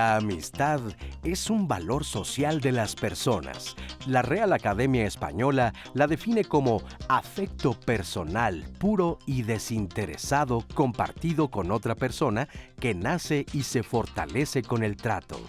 La amistad es un valor social de las personas. La Real Academia Española la define como afecto personal, puro y desinteresado compartido con otra persona que nace y se fortalece con el trato.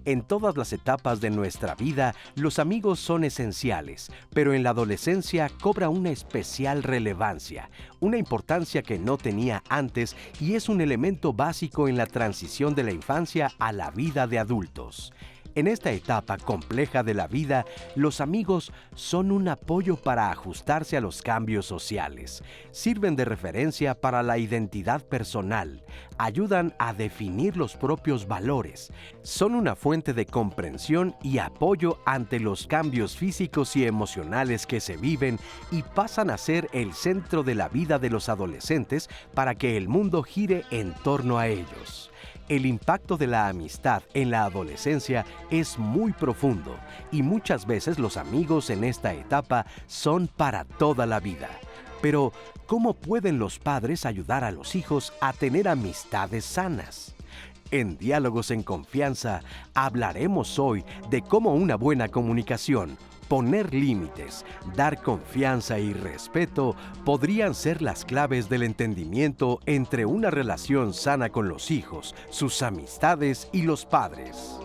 En todas las etapas de nuestra vida, los amigos son esenciales, pero en la adolescencia cobra una especial relevancia, una importancia que no tenía antes y es un elemento básico en la transición de la infancia a la vida de adultos. En esta etapa compleja de la vida, los amigos son un apoyo para ajustarse a los cambios sociales, sirven de referencia para la identidad personal, ayudan a definir los propios valores, son una fuente de comprensión y apoyo ante los cambios físicos y emocionales que se viven y pasan a ser el centro de la vida de los adolescentes para que el mundo gire en torno a ellos. El impacto de la amistad en la adolescencia es muy profundo y muchas veces los amigos en esta etapa son para toda la vida. Pero, ¿cómo pueden los padres ayudar a los hijos a tener amistades sanas? En Diálogos en Confianza hablaremos hoy de cómo una buena comunicación, poner límites, dar confianza y respeto podrían ser las claves del entendimiento entre una relación sana con los hijos, sus amistades y los padres.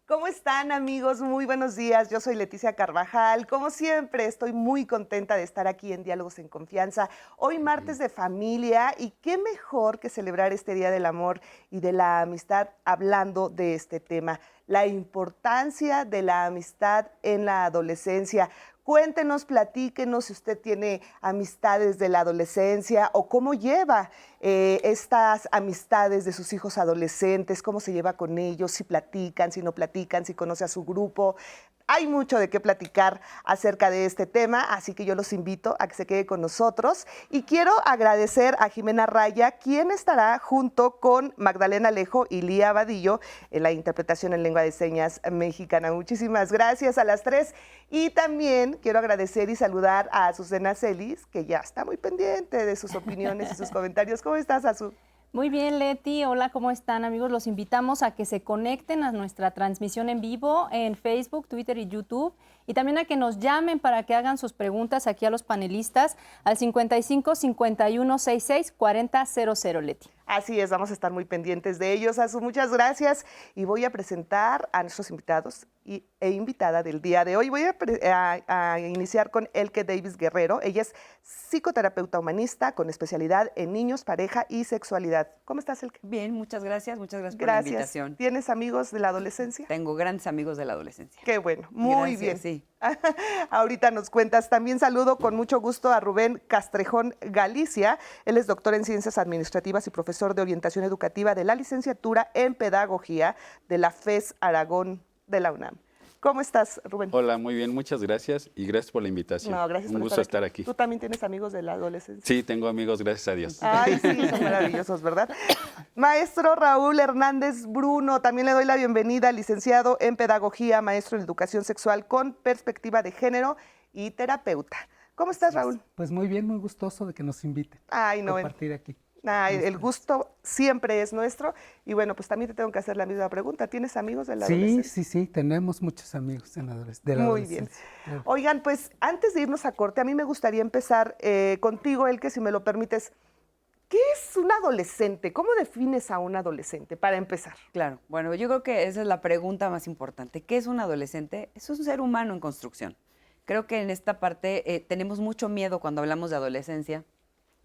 ¿Cómo están, amigos? Muy buenos días. Yo soy Leticia Carvajal. Como siempre, estoy muy contenta de estar aquí en Diálogos en Confianza. Hoy martes de familia y qué mejor que celebrar este Día del Amor y de la Amistad hablando de este tema, la importancia de la amistad en la adolescencia. Cuéntenos, platíquenos si usted tiene amistades de la adolescencia o cómo lleva estas amistades de sus hijos adolescentes, cómo se lleva con ellos, si platican, si no platican, si conoce a su grupo. Hay mucho de qué platicar acerca de este tema, así que yo los invito a que se quede con nosotros. Y quiero agradecer a Jimena Raya, quien estará junto con Magdalena Alejo y Lía Vadillo en la interpretación en lengua de señas mexicana. Muchísimas gracias a las tres. Y también quiero agradecer y saludar a Azucena Celis, que ya está muy pendiente de sus opiniones y sus comentarios. ¿Cómo estás, Azu? Muy bien, Leti. Hola, ¿cómo están, amigos? Los invitamos a que se conecten a nuestra transmisión en vivo en Facebook, Twitter y YouTube. Y también a que nos llamen para que hagan sus preguntas aquí a los panelistas al 55 51 66 40 00, Leti. Así es, vamos a estar muy pendientes de ellos. Azu, muchas gracias. Y voy a presentar a nuestros invitados e invitada del día de hoy. Voy a iniciar con Elke Davis Guerrero. Ella es psicoterapeuta humanista con especialidad en niños, pareja y sexualidad. ¿Cómo estás, Elke? Bien, muchas gracias por la invitación. ¿Tienes amigos de la adolescencia? Tengo grandes amigos de la adolescencia. Qué bueno, muy gracias, bien. Sí. Ahorita nos cuentas. También saludo con mucho gusto a Rubén Castrejón Galicia. Él es doctor en Ciencias Administrativas y profesor de orientación educativa de la licenciatura en Pedagogía de la FES Aragón de la UNAM. ¿Cómo estás, Rubén? Hola, muy bien, muchas gracias y gracias por la invitación. No, gracias Un por gusto estar aquí. ¿Tú también tienes amigos de la adolescencia? Sí, tengo amigos, gracias a Dios. Ay, sí, son maravillosos, ¿verdad? Maestro Raúl Hernández Bruno, también le doy la bienvenida, licenciado en Pedagogía, maestro en Educación Sexual con perspectiva de género y terapeuta. ¿Cómo estás, Raúl? Pues muy bien, muy gustoso de que nos inviten Ay, no, a compartir aquí. Ay, el gusto siempre es nuestro. Y bueno, pues también te tengo que hacer la misma pregunta. ¿Tienes amigos de la adolescencia? Sí, tenemos muchos amigos de la adolescencia. Muy bien. Claro. Oigan, pues antes de irnos a corte, a mí me gustaría empezar contigo, Elke, si me lo permites. ¿Qué es un adolescente? ¿Cómo defines a un adolescente, para empezar? Claro, bueno, yo creo que esa es la pregunta más importante. ¿Qué es un adolescente? Es un ser humano en construcción. Creo que en esta parte tenemos mucho miedo cuando hablamos de adolescencia.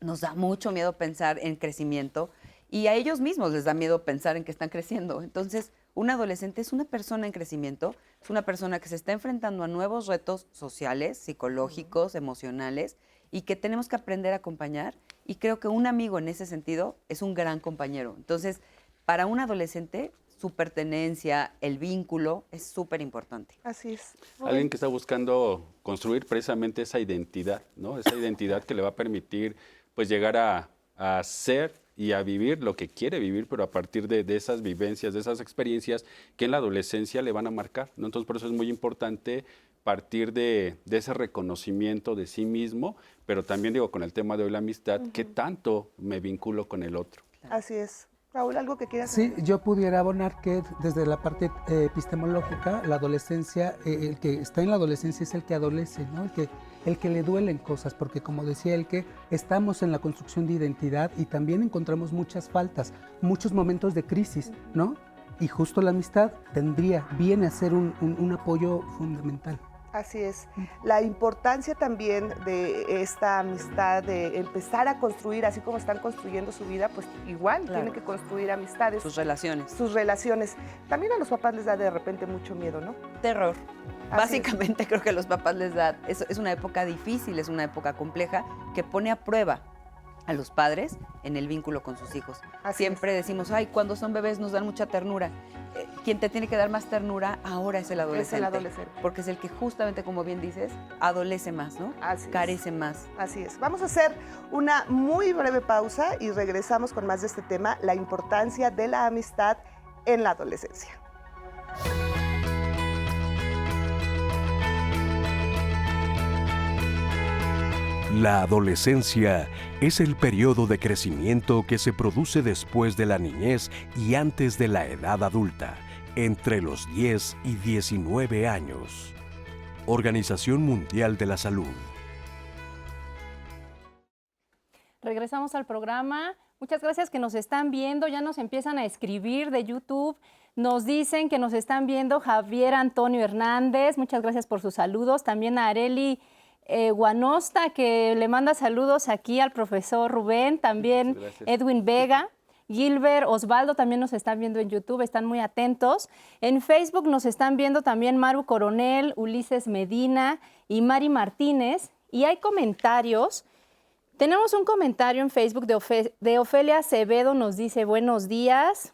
Nos da mucho miedo pensar en crecimiento y a ellos mismos les da miedo pensar en que están creciendo. Entonces, un adolescente es una persona en crecimiento, es una persona que se está enfrentando a nuevos retos sociales, psicológicos, emocionales y que tenemos que aprender a acompañar. Y creo que un amigo en ese sentido es un gran compañero. Entonces, para un adolescente, su pertenencia, el vínculo es súper importante. Así es. Alguien que está buscando construir precisamente esa identidad, ¿no? Esa identidad que le va a permitir pues llegar a ser y a vivir lo que quiere vivir, pero a partir de esas vivencias, de esas experiencias que en la adolescencia le van a marcar, ¿no? Entonces, por eso es muy importante partir de ese reconocimiento de sí mismo, pero también digo, con el tema de hoy la amistad, ¿qué tanto me vinculo con el otro? Así es. Raúl, ¿algo que quieras Sí, decir? yo pudiera abonar que desde la parte epistemológica, la adolescencia, el que está en la adolescencia es el que adolece, ¿no? El que le duelen cosas, porque como decía el que estamos en la construcción de identidad y también encontramos muchas faltas, muchos momentos de crisis, ¿no? Y justo la amistad viene a ser un apoyo fundamental. Así es. La importancia también de esta amistad, de empezar a construir, así como están construyendo su vida, pues igual Claro. tienen que construir amistades, Sus relaciones. sus relaciones. También a los papás les da de repente mucho miedo, ¿no? Terror. Así Básicamente creo que a los papás les da, es una época difícil, es una época compleja que pone a prueba a los padres en el vínculo con sus hijos. Así Siempre decimos, ay, cuando son bebés nos dan mucha ternura. Quien te tiene que dar más ternura ahora es el adolescente. Es el adolescente. Porque es el que justamente, como bien dices, adolece más, ¿no? Así es. Carece más. Así es. Vamos a hacer una muy breve pausa y regresamos con más de este tema, la importancia de la amistad en la adolescencia. La adolescencia es el periodo de crecimiento que se produce después de la niñez y antes de la edad adulta, entre los 10 y 19 años. Organización Mundial de la Salud. Regresamos al programa. Muchas gracias que nos están viendo. Ya nos empiezan a escribir de YouTube. Nos dicen que nos están viendo Javier Antonio Hernández. Muchas gracias por sus saludos. También a Areli Guanosta, que le manda saludos aquí al profesor Rubén. También Edwin Vega. Gilbert Osvaldo también nos están viendo en YouTube, están muy atentos. En Facebook nos están viendo también Maru Coronel, Ulises Medina y Mari Martínez. Y hay comentarios. Tenemos un comentario en Facebook de Ofelia Acevedo, nos dice, buenos días.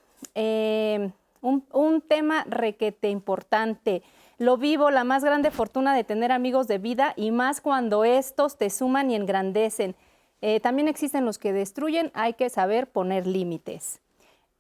Un tema requete importante. Lo vivo, la más grande fortuna de tener amigos de vida y más cuando estos te suman y engrandecen. También existen los que destruyen, hay que saber poner límites.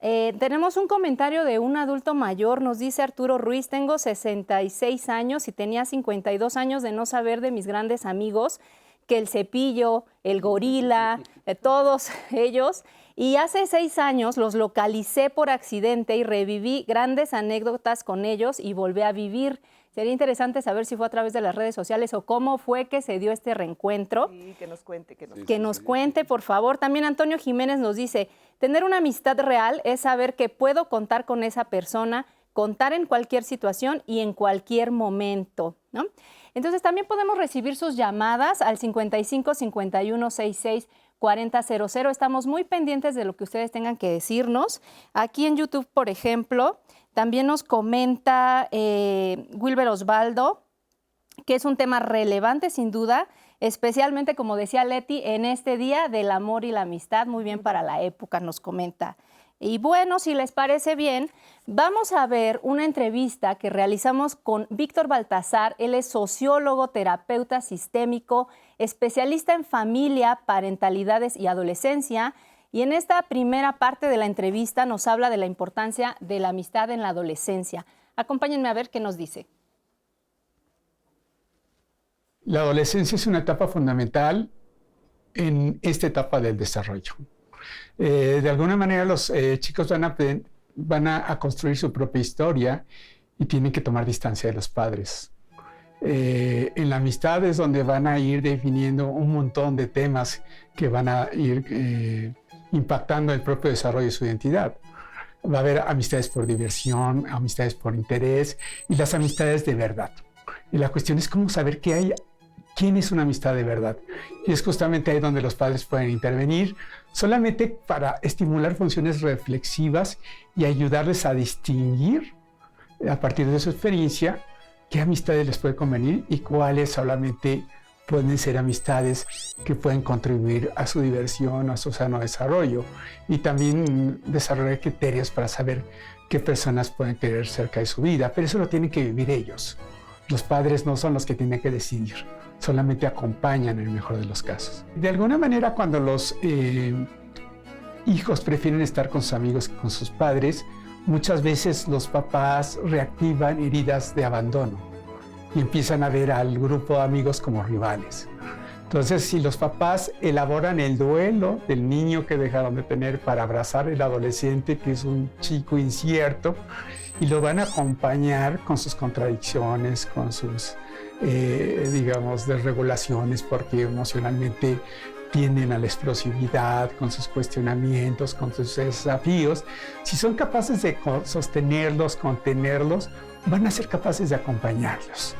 Tenemos un comentario de un adulto mayor, nos dice Arturo Ruiz, tengo 66 años y tenía 52 años de no saber de mis grandes amigos, que el Cepillo, el Gorila, todos ellos. Y hace 6 años los localicé por accidente y reviví grandes anécdotas con ellos y volví a vivir. Sería interesante saber si fue a través de las redes sociales o cómo fue que se dio este reencuentro. Sí, que nos cuente, Que nos cuente, por favor. También Antonio Jiménez nos dice, tener una amistad real es saber que puedo contar con esa persona, contar en cualquier situación y en cualquier momento, ¿no? Entonces también podemos recibir sus llamadas al 55 51 66 4000. Estamos muy pendientes de lo que ustedes tengan que decirnos. Aquí en YouTube, por ejemplo, también nos comenta Wilber Osvaldo, que es un tema relevante sin duda, especialmente, como decía Leti, en este día del amor y la amistad, muy bien para la época, nos comenta. Y bueno, si les parece bien, vamos a ver una entrevista que realizamos con Víctor Baltasar. Él es sociólogo, terapeuta sistémico, especialista en familia, parentalidades y adolescencia. Y en esta primera parte de la entrevista nos habla de la importancia de la amistad en la adolescencia. Acompáñenme a ver qué nos dice. La adolescencia es una etapa fundamental en esta etapa del desarrollo. De alguna manera los chicos van a construir su propia historia y tienen que tomar distancia de los padres. En la amistad es donde van a ir definiendo un montón de temas que van a ir impactando el propio desarrollo de su identidad. Va a haber amistades por diversión, amistades por interés y las amistades de verdad. Y la cuestión es cómo saber quién es una amistad de verdad. Y es justamente ahí donde los padres pueden intervenir, solamente para estimular funciones reflexivas y ayudarles a distinguir, a partir de su experiencia, qué amistades les puede convenir y cuáles solamente pueden ser amistades que pueden contribuir a su diversión, a su sano desarrollo. Y también desarrollar criterios para saber qué personas pueden querer cerca de su vida. Pero eso lo tienen que vivir ellos. Los padres no son los que tienen que decidir, solamente acompañan en el mejor de los casos. De alguna manera, cuando los hijos prefieren estar con sus amigos que con sus padres, muchas veces los papás reactivan heridas de abandono y empiezan a ver al grupo de amigos como rivales. Entonces, si los papás elaboran el duelo del niño que dejaron de tener para abrazar al adolescente, que es un chico incierto, y lo van a acompañar con sus contradicciones, con sus, digamos, desregulaciones, porque emocionalmente tienden a la explosividad, con sus cuestionamientos, con sus desafíos, si son capaces de sostenerlos, contenerlos, van a ser capaces de acompañarlos.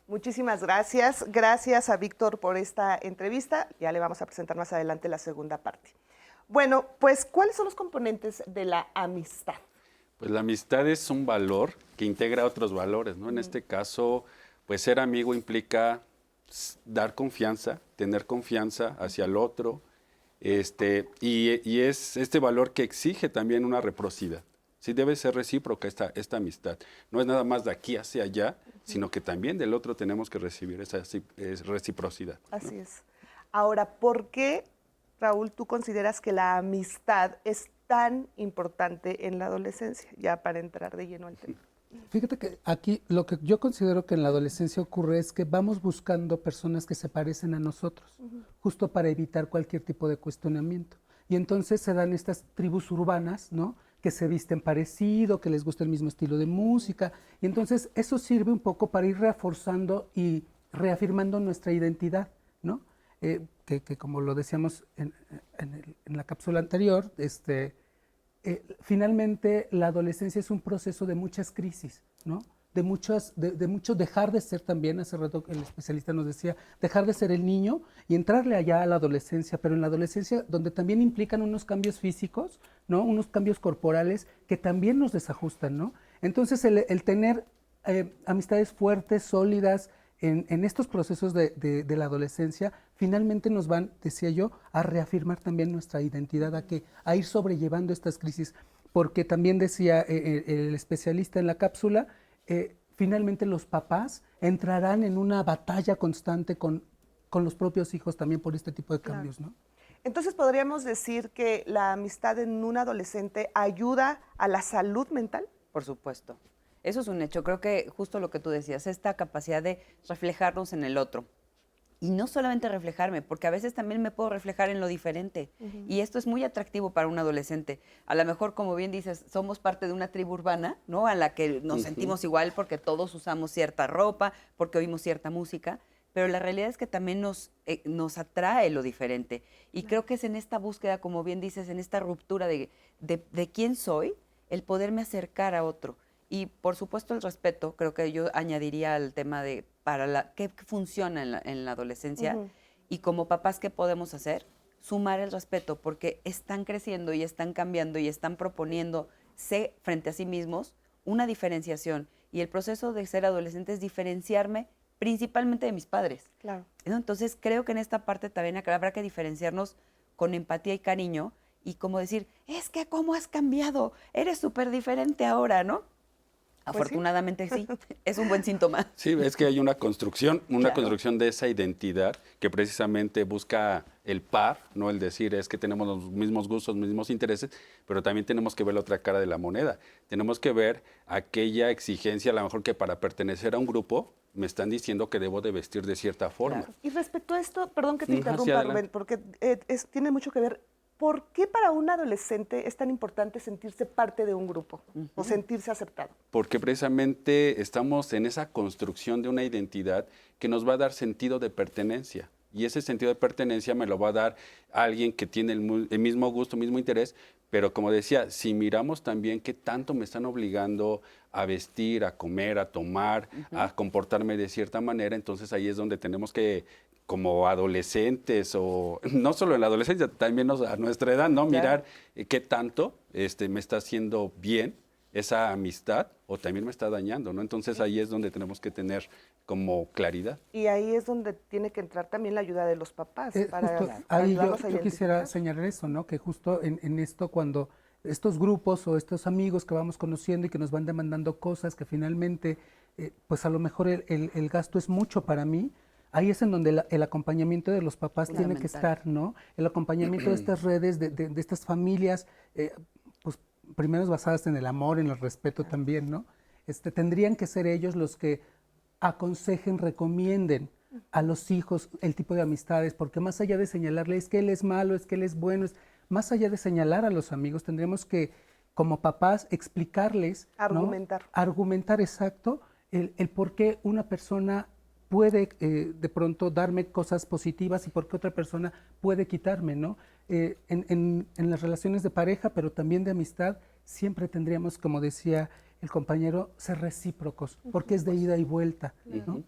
Muchísimas gracias. Gracias a Víctor por esta entrevista. Ya le vamos a presentar más adelante la segunda parte. Bueno, pues, ¿cuáles son los componentes de la amistad? Pues la amistad es un valor que integra otros valores, ¿no? En este caso, pues ser amigo implica dar confianza, tener confianza hacia el otro, y es este valor que exige también una reciprocidad. Sí, debe ser recíproca esta amistad. No es nada más de aquí hacia allá, sino que también del otro tenemos que recibir esa reciprocidad, ¿no? Así es. Ahora, ¿por qué, Raúl, tú consideras que la amistad es tan importante en la adolescencia? Ya para entrar de lleno al tema. Fíjate que aquí lo que yo considero que en la adolescencia ocurre es que vamos buscando personas que se parecen a nosotros, justo para evitar cualquier tipo de cuestionamiento. Y entonces se dan estas tribus urbanas, ¿no?, que se visten parecido, que les gusta el mismo estilo de música. Y entonces eso sirve un poco para ir reforzando y reafirmando nuestra identidad, ¿no? Que como lo decíamos en la cápsula anterior, finalmente la adolescencia es un proceso de muchas crisis, ¿no? De mucho dejar de ser también, hace rato el especialista nos decía, dejar de ser el niño y entrarle allá a la adolescencia, pero en la adolescencia donde también implican unos cambios físicos, ¿no?, unos cambios corporales que también nos desajustan, ¿no? Entonces el tener amistades fuertes, sólidas, en estos procesos de la adolescencia, finalmente nos van, decía yo, a reafirmar también nuestra identidad, a ir sobrellevando estas crisis, porque también decía el especialista en la cápsula, finalmente los papás entrarán en una batalla constante con los propios hijos también por este tipo de cambios, ¿no? Entonces, ¿podríamos decir que la amistad en un adolescente ayuda a la salud mental? Por supuesto. Eso es un hecho. Creo que justo lo que tú decías, esta capacidad de reflejarnos en el otro. Y no solamente reflejarme, porque a veces también me puedo reflejar en lo diferente. Y esto es muy atractivo para un adolescente. A lo mejor, como bien dices, somos parte de una tribu urbana, ¿no?, a la que nos sentimos igual porque todos usamos cierta ropa, porque oímos cierta música, pero la realidad es que también nos atrae lo diferente. Y creo que es en esta búsqueda, como bien dices, en esta ruptura de quién soy, el poderme acercar a otro. Y por supuesto el respeto, creo que yo añadiría al tema de qué funciona en la adolescencia, y como papás, ¿qué podemos hacer? Sumar el respeto, porque están creciendo y están cambiando y están proponiéndose frente a sí mismos una diferenciación. Y el proceso de ser adolescente es diferenciarme principalmente de mis padres. Claro. Entonces creo que en esta parte también habrá que diferenciarnos con empatía y cariño, y como decir, es que ¿cómo has cambiado? Eres súper diferente ahora, ¿no? Pues afortunadamente sí, es un buen síntoma. Sí, es que hay una construcción de esa identidad que precisamente busca el par, no el decir es que tenemos los mismos gustos, los mismos intereses, pero también tenemos que ver la otra cara de la moneda. Tenemos que ver aquella exigencia, a lo mejor que para pertenecer a un grupo me están diciendo que debo de vestir de cierta forma. Claro. Y respecto a esto, perdón que te interrumpa, adelante. Rubén, porque tiene mucho que ver. ¿Por qué para un adolescente es tan importante sentirse parte de un grupo o sentirse aceptado? Porque precisamente estamos en esa construcción de una identidad que nos va a dar sentido de pertenencia. Y ese sentido de pertenencia me lo va a dar alguien que tiene el mismo gusto, mismo interés, pero como decía, si miramos también qué tanto me están obligando a vestir, a comer, a tomar, a comportarme de cierta manera, entonces ahí es donde tenemos que, como adolescentes, o no solo en la adolescencia, también a nuestra edad, ¿no? Mirar qué tanto me está haciendo bien esa amistad o también me está dañando, ¿no? Entonces ahí es donde tenemos que tener como claridad. Y ahí es donde tiene que entrar también la ayuda de los papás. Justo ahí yo quisiera señalar eso, ¿no? Que justo en esto, cuando estos grupos o estos amigos que vamos conociendo y que nos van demandando cosas que finalmente, pues a lo mejor el gasto es mucho para mí, ahí es en donde el acompañamiento de los papás tiene que estar, ¿no? El acompañamiento de estas redes, de estas familias, pues primero basadas en el amor, en el respeto también, ¿no? Tendrían que ser ellos los que aconsejen, recomienden a los hijos el tipo de amistades, porque más allá de señalarle es que él es malo, es que él es bueno, más allá de señalar a los amigos, tendremos que, como papás, explicarles, ¿no? Argumentar. Argumentar, exacto, el por qué una persona puede de pronto darme cosas positivas y por qué otra persona puede quitarme, ¿no? En las relaciones de pareja, pero también de amistad, siempre tendríamos, como decía el compañero, ser recíprocos, porque es de ida y vuelta, ¿no?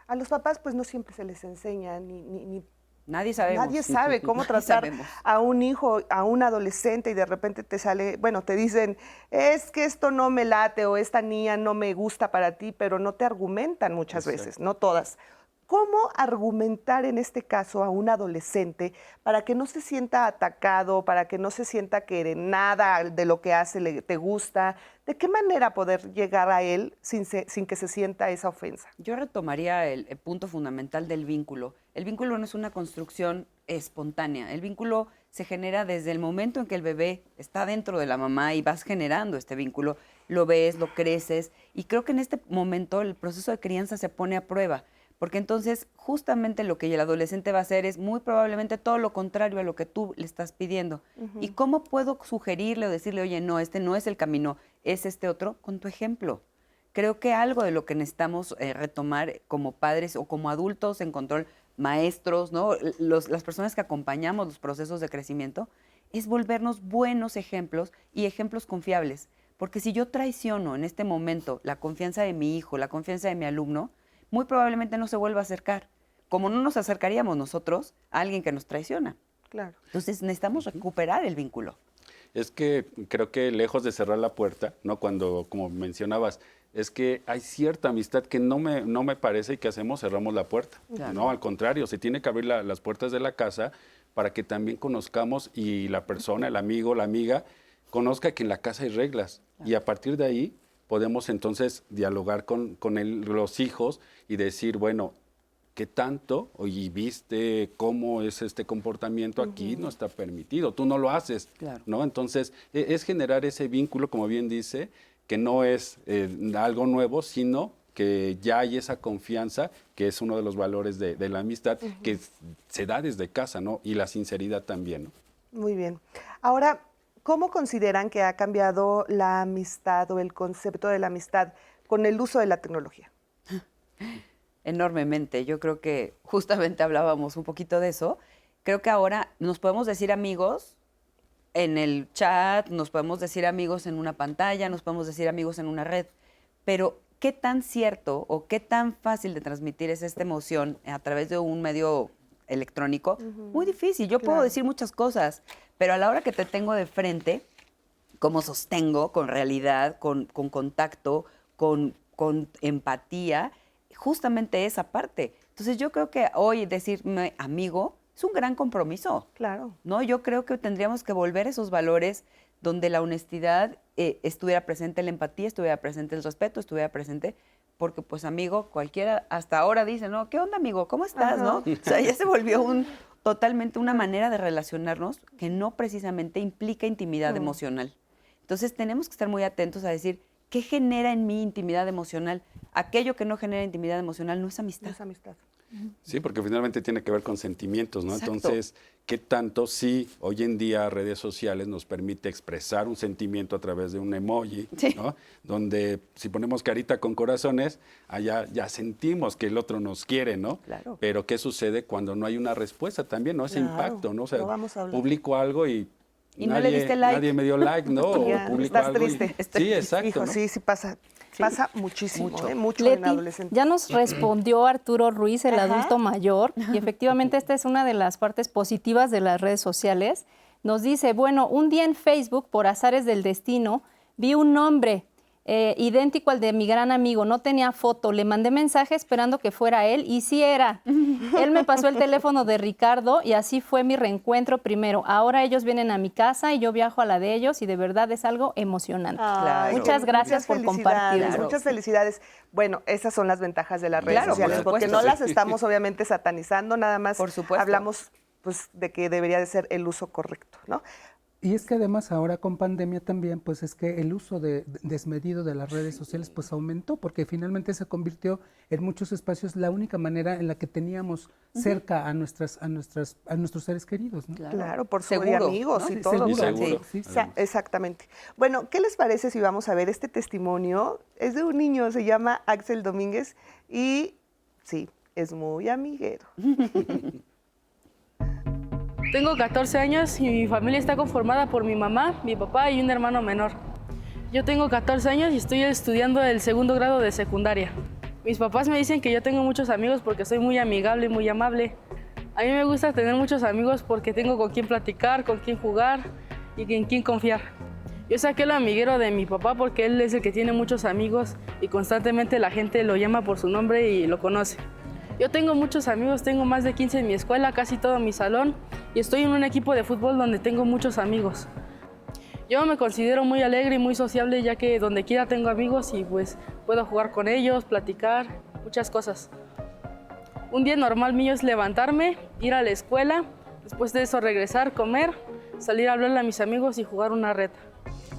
A los papás pues no siempre se les enseña ni Nadie sabemos. nadie sabe cómo Nadie tratar sabemos. a un hijo, a un adolescente y de repente te sale, bueno, te dicen, es que esto no me late o esta niña no me gusta para ti, pero no te argumentan muchas veces, no todas. ¿Cómo argumentar en este caso a un adolescente para que no se sienta atacado, para que no se sienta que nada de lo que hace te gusta? ¿De qué manera poder llegar a él sin que se sienta esa ofensa? Yo retomaría el punto fundamental del vínculo. El vínculo no es una construcción espontánea. El vínculo se genera desde el momento en que el bebé está dentro de la mamá y vas generando este vínculo. Lo ves, lo creces y creo que en este momento el proceso de crianza se pone a prueba. Porque entonces justamente lo que el adolescente va a hacer es muy probablemente todo lo contrario a lo que tú le estás pidiendo. ¿Y cómo puedo sugerirle o decirle, oye, no, este no es el camino, es este otro? Con tu ejemplo. Creo que algo de lo que necesitamos retomar como padres o como adultos en control, maestros, ¿no? Las personas que acompañamos los procesos de crecimiento, es volvernos buenos ejemplos y ejemplos confiables. Porque si yo traiciono en este momento la confianza de mi hijo, la confianza de mi alumno, muy probablemente no se vuelva a acercar, como no nos acercaríamos nosotros a alguien que nos traiciona. Claro. Entonces necesitamos recuperar el vínculo. Es que creo que lejos de cerrar la puerta, ¿no? Cuando, como mencionabas, es que hay cierta amistad que no me parece y que hacemos, cerramos la puerta. Claro. No, al contrario, se tiene que abrir las puertas de la casa para que también conozcamos y la persona, el amigo, la amiga, conozca que en la casa hay reglas. Y a partir de ahí podemos entonces dialogar con los hijos y decir, bueno, ¿qué tanto? Oye, ¿viste cómo es este comportamiento aquí? No está permitido, tú no lo haces, Claro. ¿no? Entonces, es generar ese vínculo, como bien dice, que no es algo nuevo, sino que ya hay esa confianza, que es uno de los valores de la amistad, que se da desde casa, ¿no? Y la sinceridad también, ¿no? Muy bien. Ahora, ¿cómo consideran que ha cambiado la amistad o el concepto de la amistad con el uso de la tecnología? Enormemente. Yo creo que justamente hablábamos un poquito de eso. Creo que ahora nos podemos decir amigos en el chat, nos podemos decir amigos en una pantalla, nos podemos decir amigos en una red, pero ¿qué tan cierto o qué tan fácil de transmitir es esta emoción a través de un medio electrónico? Muy difícil. Yo puedo decir muchas cosas, pero a la hora que te tengo de frente, ¿cómo sostengo con realidad, con contacto, con empatía? Justamente esa parte. Entonces yo creo que hoy decirme amigo es un gran compromiso. Claro. ¿No? Yo creo que tendríamos que volver esos valores donde la honestidad estuviera presente, la empatía estuviera presente, el respeto estuviera presente, porque pues amigo, cualquiera hasta ahora dice, ¿no? ¿Qué onda, amigo? ¿Cómo estás? Ajá. ¿No? O sea, ya se volvió totalmente una manera de relacionarnos que no precisamente implica intimidad emocional. Entonces tenemos que estar muy atentos a decir, ¿qué genera en mí intimidad emocional? Aquello que no genera intimidad emocional no es amistad. No es amistad. Sí, porque finalmente tiene que ver con sentimientos, ¿no? Exacto. Entonces, ¿qué tanto sí hoy en día redes sociales nos permite expresar un sentimiento a través de un emoji, Sí. ¿no? Donde si ponemos carita con corazones, allá ya sentimos que el otro nos quiere, ¿no? Claro. Pero ¿qué sucede cuando no hay una respuesta también, ¿no? Ese Claro, impacto, ¿no? O sea, lo vamos a hablar. publico algo y no le diste like. nadie me dio like, ¿no? O Ya, publico estás algo y- triste. Sí, exacto, Hijo, ¿no? sí pasa. Pasa muchísimo, mucho. mucho en Leti, adolescentes. ya nos respondió Arturo Ruiz, el Ajá. adulto mayor, y efectivamente esta es una de las partes positivas de las redes sociales. Nos dice, bueno, un día en Facebook, por azares del destino, vi un nombre idéntico al de mi gran amigo, no tenía foto, le mandé mensaje esperando que fuera él, y sí era. Él me pasó el teléfono de Ricardo y así fue mi reencuentro primero. Ahora ellos vienen a mi casa y yo viajo a la de ellos y de verdad es algo emocionante. Ay, Muchas gracias por felicidades, compartirlo. Muchas felicidades. Bueno, esas son las ventajas de las redes Claro, por sociales, porque supuesto, no sí. las estamos obviamente satanizando, nada más Por supuesto. hablamos pues, de que debería de ser el uso correcto, ¿no? Y es que además ahora con pandemia también, pues es que el uso desmedido de las redes sociales pues aumentó, porque finalmente se convirtió en muchos espacios la única manera en la que teníamos cerca a nuestros seres queridos, ¿no? Claro, por su Seguro, amigos ¿no? y Sí, todo. seguro. Seguro. Sí, sí. Exactamente. Bueno, ¿qué les parece si vamos a ver este testimonio? Es de un niño, se llama Axel Domínguez y sí, es muy amiguero. Tengo 14 años y mi familia está conformada por mi mamá, mi papá y un hermano menor. Yo tengo 14 años y estoy estudiando el 2º grado de secundaria. Mis papás me dicen que yo tengo muchos amigos porque soy muy amigable y muy amable. A mí me gusta tener muchos amigos porque tengo con quién platicar, con quién jugar y en quién confiar. Yo saqué el amiguero de mi papá porque él es el que tiene muchos amigos y constantemente la gente lo llama por su nombre y lo conoce. Yo tengo muchos amigos, tengo más de 15 en mi escuela, casi todo mi salón, y estoy en un equipo de fútbol donde tengo muchos amigos. Yo me considero muy alegre y muy sociable, ya que donde quiera tengo amigos y pues puedo jugar con ellos, platicar, muchas cosas. Un día normal mío es levantarme, ir a la escuela, después de eso regresar, comer, salir a hablarle a mis amigos y jugar una reta.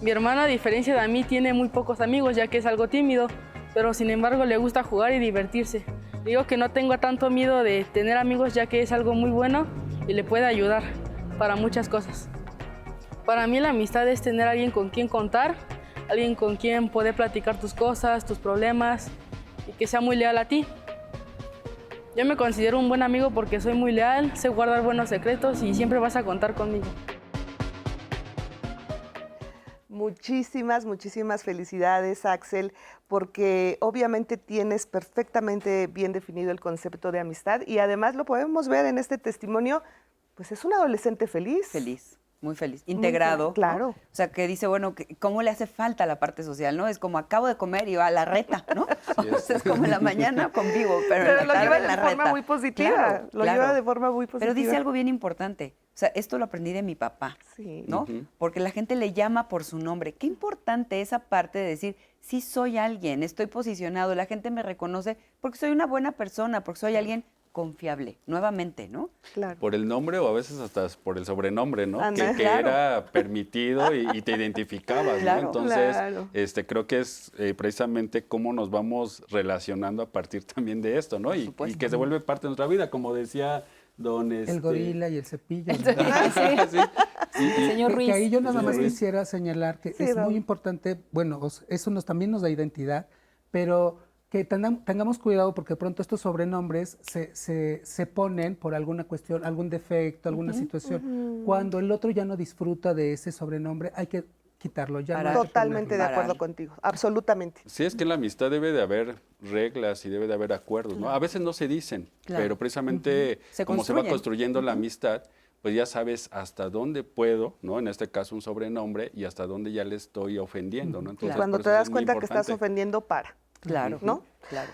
Mi hermano, a diferencia de mí, tiene muy pocos amigos, ya que es algo tímido, pero sin embargo le gusta jugar y divertirse. Digo que no tengo tanto miedo de tener amigos, ya que es algo muy bueno y le puede ayudar para muchas cosas. Para mí la amistad es tener a alguien con quien contar, alguien con quien poder platicar tus cosas, tus problemas y que sea muy leal a ti. Yo me considero un buen amigo porque soy muy leal, sé guardar buenos secretos y siempre vas a contar conmigo. Muchísimas, muchísimas felicidades, Axel, porque obviamente tienes perfectamente bien definido el concepto de amistad y además lo podemos ver en este testimonio, pues es un adolescente feliz. Feliz, muy feliz, integrado. ¿no? Claro. O sea, que dice, bueno, ¿cómo le hace falta la parte social, no? Es como acabo de comer y va a la reta, ¿no? Es como en la mañana convivo, pero en la lo tarde lleva en la de forma reta. muy positiva, Claro, lo claro. lleva de forma muy positiva. Pero dice algo bien importante. O sea, esto lo aprendí de mi papá, Sí. ¿no? Porque la gente le llama por su nombre. Qué importante esa parte de decir, sí soy alguien, estoy posicionado, la gente me reconoce porque soy una buena persona, porque soy alguien confiable, nuevamente, ¿no? Claro. Por el nombre o a veces hasta por el sobrenombre, ¿no? Anda, Que claro. era permitido y te identificabas, Claro. ¿no? Entonces, Claro. creo que es precisamente cómo nos vamos relacionando a partir también de esto, ¿no? Y supuesto. que se vuelve parte de nuestra vida, como decía don... El gorila y el cepillo. ¿no? Sí. Señor Que Ruiz. ahí yo nada Señor más Ruiz. quisiera señalar que Sí, es Raúl. muy importante, bueno, eso también nos da identidad, pero que tengamos cuidado porque pronto estos sobrenombres se ponen por alguna cuestión, algún defecto, alguna situación. Cuando el otro ya no disfruta de ese sobrenombre, hay que quitarlo. Ya no hay que Totalmente de ponerlo. acuerdo contigo, absolutamente. Sí, es que en la amistad debe de haber reglas y debe de haber acuerdos, ¿no? A veces no se dicen, Claro. pero precisamente Se como se va construyen. construyendo la amistad, pues ya sabes hasta dónde puedo, ¿no? En este caso un sobrenombre y hasta dónde ya le estoy ofendiendo, ¿no? Entonces, Cuando por te eso das es muy cuenta que estás importante. ofendiendo, para. Claro, ¿No? Claro.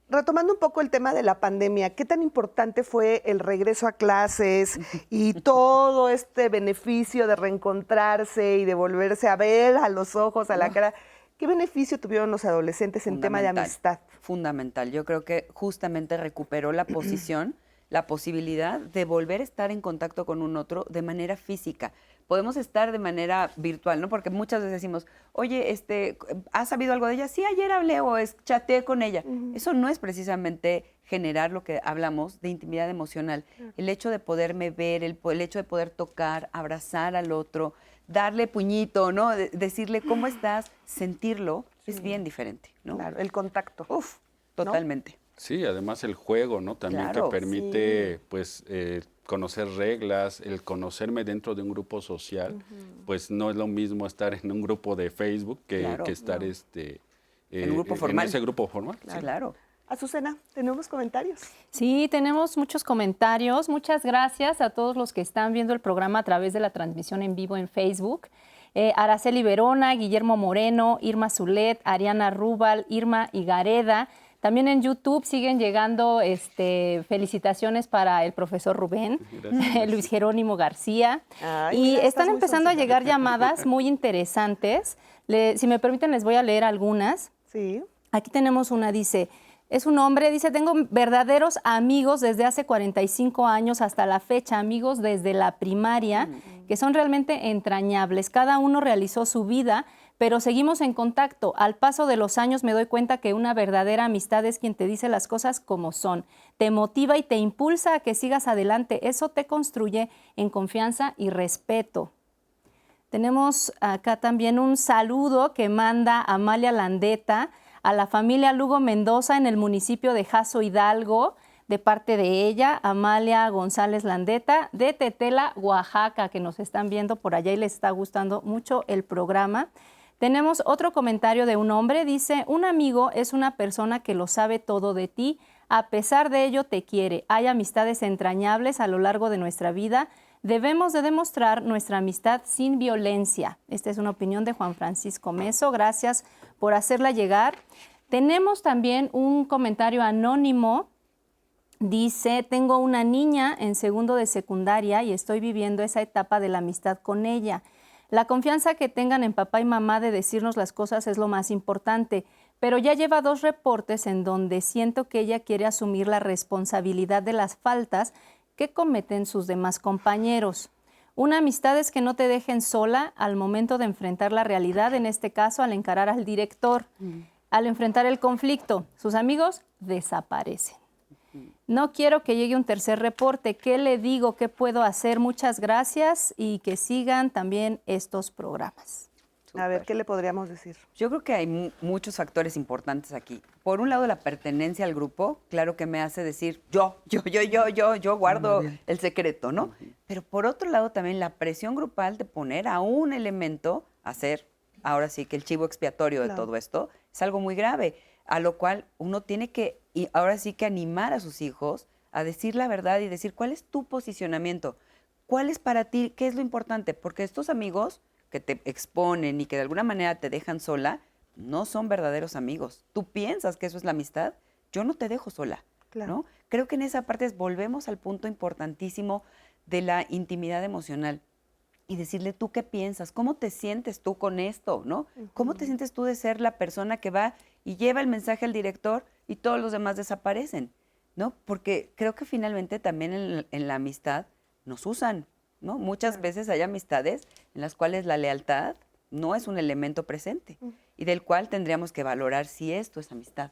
Retomando un poco el tema de la pandemia, ¿qué tan importante fue el regreso a clases y todo este beneficio de reencontrarse y de volverse a ver a los ojos, a la cara? ¿Qué beneficio tuvieron los adolescentes en tema de Fundamental, amistad? Fundamental. Yo creo que justamente recuperó la posición, la posibilidad de volver a estar en contacto con un otro de manera física. Podemos estar de manera virtual, ¿no? Porque muchas veces decimos, oye, ¿has sabido algo de ella? Sí, ayer hablé o chateé con ella. Eso no es precisamente generar lo que hablamos de intimidad emocional. El hecho de poderme ver, el hecho de poder tocar, abrazar al otro, darle puñito, ¿no? Decirle cómo estás, sentirlo, es bien diferente, ¿no? Claro, el contacto. Uf, Totalmente. Sí, además el juego, ¿no? También Claro, que permite, pues, conocer reglas, el conocerme dentro de un grupo social, pues no es lo mismo estar en un grupo de Facebook que, Claro, que estar En un grupo formal. en ese grupo formal. Sí, claro. Azucena, ¿tenemos comentarios? Sí, tenemos muchos comentarios. Muchas gracias a todos los que están viendo el programa a través de la transmisión en vivo en Facebook. Araceli Verona, Guillermo Moreno, Irma Zulet, Ariana Rubal, Irma Igareda. También en YouTube siguen llegando felicitaciones para el profesor Rubén, Gracias. Luis Jerónimo García. Ay, Y mira, estás están muy empezando a sensible. llegar llamadas muy interesantes. Si me permiten, les voy a leer algunas. Sí. Aquí tenemos una, dice, es un hombre, dice, tengo verdaderos amigos desde hace 45 años hasta la fecha, amigos desde la primaria, que son realmente entrañables. Cada uno realizó su vida, pero seguimos en contacto. Al paso de los años me doy cuenta que una verdadera amistad es quien te dice las cosas como son, te motiva y te impulsa a que sigas adelante. Eso te construye en confianza y respeto. Tenemos acá también un saludo que manda Amalia Landeta a la familia Lugo Mendoza en el municipio de Jasso Hidalgo, de parte de ella, Amalia González Landeta, de Tetela, Oaxaca, que nos están viendo por allá y les está gustando mucho el programa. Tenemos otro comentario de un hombre, dice, un amigo es una persona que lo sabe todo de ti, a pesar de ello te quiere. Hay amistades entrañables a lo largo de nuestra vida. Debemos de demostrar nuestra amistad sin violencia. Esta es una opinión de Juan Francisco Meso. Gracias por hacerla llegar. Tenemos también un comentario anónimo. Dice, tengo una niña en segundo de secundaria y estoy viviendo esa etapa de la amistad con ella. La confianza que tengan en papá y mamá de decirnos las cosas es lo más importante, pero ya lleva 2 reportes en donde siento que ella quiere asumir la responsabilidad de las faltas que cometen sus demás compañeros. Una amistad es que no te dejen sola al momento de enfrentar la realidad, en este caso al encarar al director. Al enfrentar el conflicto, sus amigos desaparecen. No quiero que llegue un tercer reporte. ¿Qué le digo? ¿Qué puedo hacer? Muchas gracias y que sigan también estos programas. A ver, ¿qué le podríamos decir? Yo creo que hay muchos factores importantes aquí. Por un lado, la pertenencia al grupo, claro que me hace decir yo guardo el secreto, ¿no? Pero por otro lado, también la presión grupal de poner a un elemento a ser, ahora sí que el chivo expiatorio de todo esto, es algo muy grave, a lo cual uno tiene que, y ahora sí que animar a sus hijos a decir la verdad y decir cuál es tu posicionamiento, cuál es para ti, qué es lo importante, porque estos amigos que te exponen y que de alguna manera te dejan sola, no son verdaderos amigos. Tú piensas que eso es la amistad, yo no te dejo sola, ¿no? Creo que en esa parte volvemos al punto importantísimo de la intimidad emocional y decirle tú qué piensas, cómo te sientes tú con esto, ¿no? ¿Cómo te sientes tú de ser la persona que va y lleva el mensaje al director y todos los demás desaparecen, ¿no? Porque creo que finalmente también en la amistad nos usan, ¿no? Muchas veces hay amistades en las cuales la lealtad no es un elemento presente y del cual tendríamos que valorar si esto es amistad.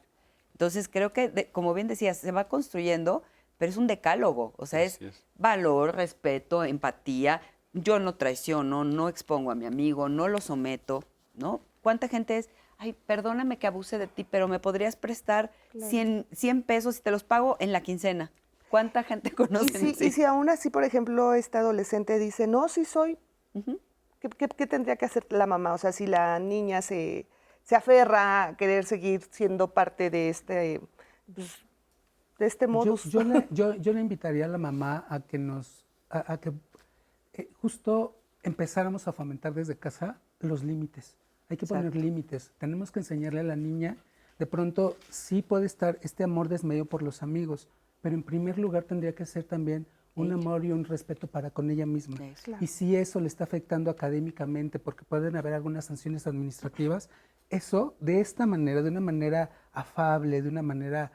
Entonces creo que, como bien decías, se va construyendo, pero es un decálogo, o sea, es valor, respeto, empatía. Yo no traiciono, no expongo a mi amigo, no lo someto, ¿no? ¿Cuánta gente es, ay, perdóname que abuse de ti, pero me podrías prestar 100 pesos y te los pago en la quincena? ¿Cuánta gente conoce? Y si aún así, por ejemplo, este adolescente dice, no, sí soy, ¿qué tendría que hacer la mamá? O sea, si la niña se aferra a querer seguir siendo parte de este, pues, de este modus. Yo le invitaría a la mamá a que justo empezáramos a fomentar desde casa los límites. Hay que poner límites. Tenemos que enseñarle a la niña, de pronto sí puede estar este amor desmedido por los amigos, pero en primer lugar tendría que ser también un amor y un respeto para con ella misma. Y si eso le está afectando académicamente, porque pueden haber algunas sanciones administrativas, eso de esta manera, de una manera afable, de una manera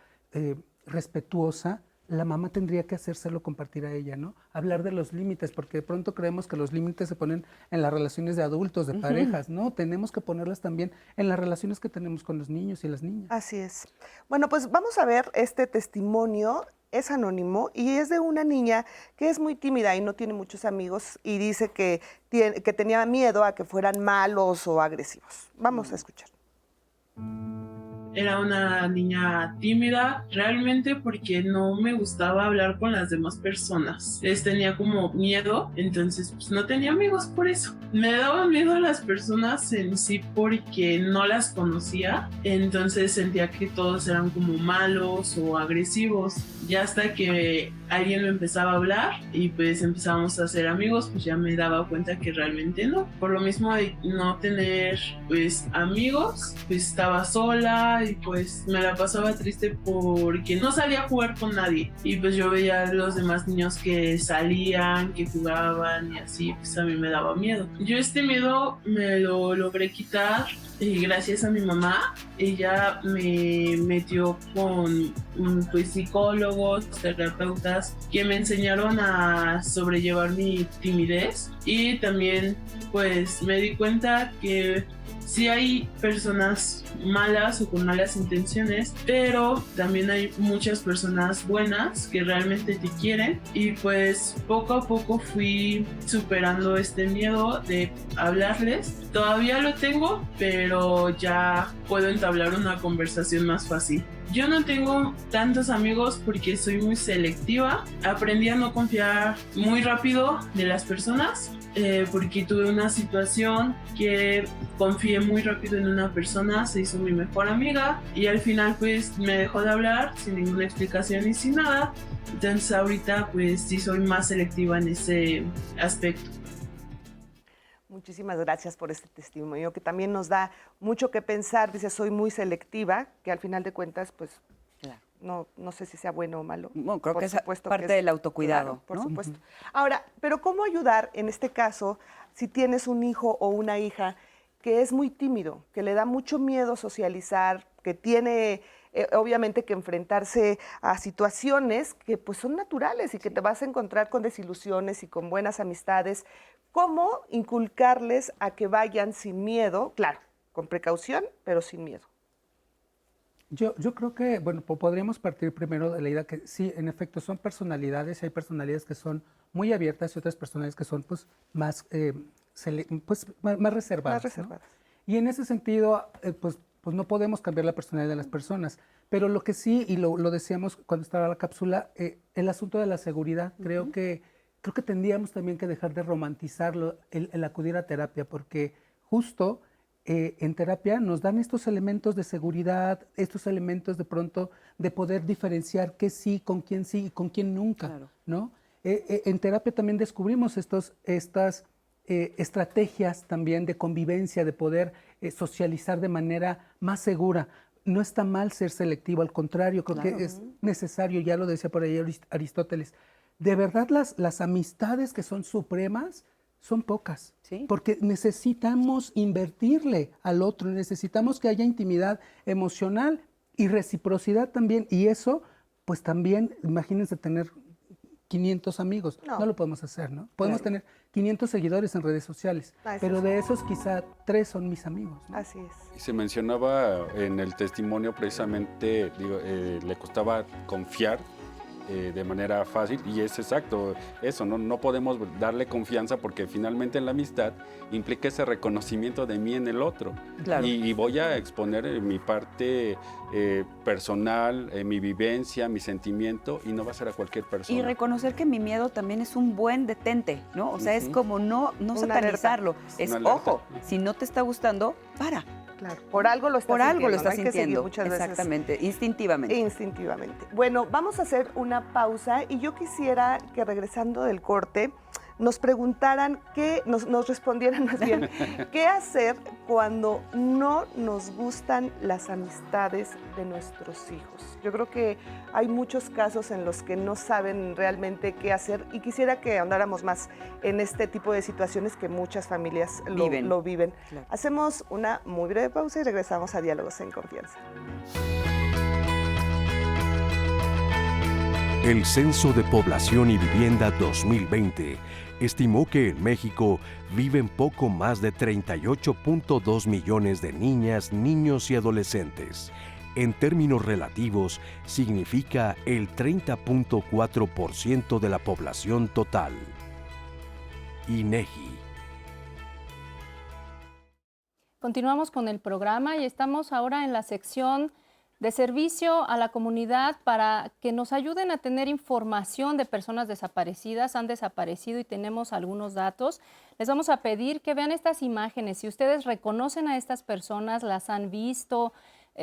respetuosa, la mamá tendría que hacérselo compartir a ella, ¿no? Hablar de los límites, porque de pronto creemos que los límites se ponen en las relaciones de adultos, de parejas, ¿no? Tenemos que ponerlas también en las relaciones que tenemos con los niños y las niñas. Así es. Bueno, pues vamos a ver este testimonio. Es anónimo y es de una niña que es muy tímida y no tiene muchos amigos y dice que tenía miedo a que fueran malos o agresivos. Vamos a escuchar. Era una niña tímida realmente porque no me gustaba hablar con las demás personas. Les tenía como miedo, entonces pues no tenía amigos por eso. Me daban miedo a las personas en sí porque no las conocía, entonces sentía que todos eran como malos o agresivos. Ya hasta que alguien me empezaba a hablar y pues empezábamos a ser amigos, pues ya me daba cuenta que realmente no. Por lo mismo de no tener pues amigos, pues estaba sola, escuela y pues me la pasaba triste porque no salía a jugar con nadie. Y pues yo veía a los demás niños que salían, que jugaban y así, pues a mí me daba miedo. Yo este miedo me lo logré quitar y gracias a mi mamá. Ella me metió con pues psicólogos, terapeutas que me enseñaron a sobrellevar mi timidez, y también pues me di cuenta que sí hay personas malas o con malas intenciones, pero también hay muchas personas buenas que realmente te quieren, y pues poco a poco fui superando este miedo de hablarles. Todavía lo tengo, pero ya puedo entablar una conversación más fácil. Yo no tengo tantos amigos porque soy muy selectiva. Aprendí a no confiar muy rápido de las personas. Porque tuve una situación que confié muy rápido en una persona, se hizo mi mejor amiga y al final pues me dejó de hablar sin ninguna explicación y sin nada. Entonces ahorita pues sí soy más selectiva en ese aspecto. Muchísimas gracias por este testimonio que también nos da mucho que pensar. Dice, soy muy selectiva, que al final de cuentas pues claro. No sé si sea bueno o malo. No, creo que es parte del autocuidado. Claro, por ¿no? supuesto. Ahora, pero ¿cómo ayudar en este caso si tienes un hijo o una hija que es muy tímido, que le da mucho miedo socializar, que tiene obviamente que enfrentarse a situaciones que pues son naturales y que te vas a encontrar con desilusiones y con buenas amistades? ¿Cómo inculcarles a que vayan sin miedo? Claro, con precaución, pero sin miedo. Yo creo que, bueno, podríamos partir primero de la idea que sí, en efecto, son personalidades. Hay personalidades que son muy abiertas y otras personalidades que son pues más, más reservadas. Más reservadas. ¿No? Y en ese sentido, pues no podemos cambiar la personalidad de las personas. Pero lo que sí, y lo decíamos cuando estaba la cápsula, el asunto de la seguridad. Creo que tendríamos también que dejar de romantizarlo, el acudir a terapia, porque justo en terapia nos dan estos elementos de seguridad, estos elementos de pronto de poder diferenciar qué sí y con quién nunca, claro. ¿No? En terapia también descubrimos estas estrategias también de convivencia, de poder socializar de manera más segura. No está mal ser selectivo, al contrario, creo que es necesario, ya lo decía por ahí Aristóteles. De verdad, las amistades que son supremas son pocas, ¿sí? Porque necesitamos invertirle al otro, necesitamos que haya intimidad emocional y reciprocidad también, y eso, pues también, imagínense tener 500 amigos, no lo podemos hacer, ¿no? Podemos tener 500 seguidores en redes sociales, pero de esos quizá 3 son mis amigos, ¿no? Así es. Y se mencionaba en el testimonio precisamente, le costaba confiar de manera fácil, y es exacto eso, no podemos darle confianza porque finalmente en la amistad implica ese reconocimiento de mí en el otro. Claro. Y voy a exponer mi parte personal, mi vivencia, mi sentimiento, y no va a ser a cualquier persona. Y reconocer que mi miedo también es un buen detente, ¿no? O sea, es como no satanizarlo. Es, ojo, si no te está gustando, para. Claro, por algo lo estás sintiendo. Por algo lo estás sintiendo, muchas veces. Exactamente, instintivamente. Instintivamente. Bueno, vamos a hacer una pausa y yo quisiera que regresando del corte nos preguntaran, nos respondieran más bien, qué hacer cuando no nos gustan las amistades de nuestros hijos. Yo creo que hay muchos casos en los que no saben realmente qué hacer y quisiera que ahondáramos más en este tipo de situaciones que muchas familias lo viven. Claro. Hacemos una muy breve pausa y regresamos a Diálogos en Confianza. El Censo de Población y Vivienda 2020 estimó que en México viven poco más de 38.2 millones de niñas, niños y adolescentes. En términos relativos, significa el 30.4% de la población total. INEGI. Continuamos con el programa y estamos ahora en la sección de servicio a la comunidad para que nos ayuden a tener información de personas desaparecidas, han desaparecido y tenemos algunos datos. Les vamos a pedir que vean estas imágenes. Si ustedes reconocen a estas personas, las han visto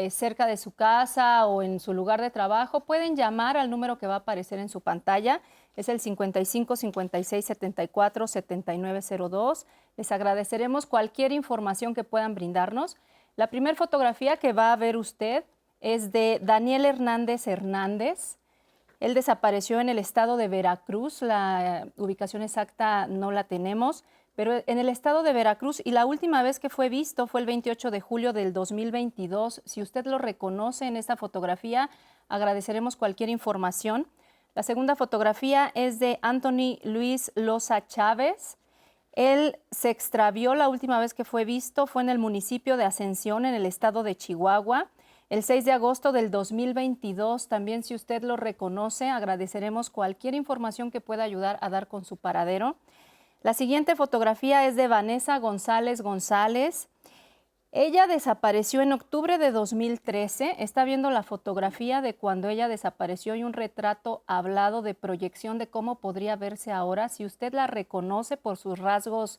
cerca de su casa o en su lugar de trabajo, pueden llamar al número que va a aparecer en su pantalla. Es el 55 56 74 7902. Les agradeceremos cualquier información que puedan brindarnos. La primera fotografía que va a ver usted es de Daniel Hernández Hernández. Él desapareció en el estado de Veracruz, la ubicación exacta no la tenemos, pero en el estado de Veracruz, y la última vez que fue visto fue el 28 de julio del 2022. Si usted lo reconoce en esta fotografía, agradeceremos cualquier información. La segunda fotografía es de Anthony Luis Loza Chávez. Él se extravió la última vez que fue visto, fue en el municipio de Ascensión, en el estado de Chihuahua. El 6 de agosto del 2022, también si usted lo reconoce, agradeceremos cualquier información que pueda ayudar a dar con su paradero. La siguiente fotografía es de Vanessa González González. Ella desapareció en octubre de 2013. Está viendo la fotografía de cuando ella desapareció y un retrato hablado de proyección de cómo podría verse ahora. Si usted la reconoce por sus rasgos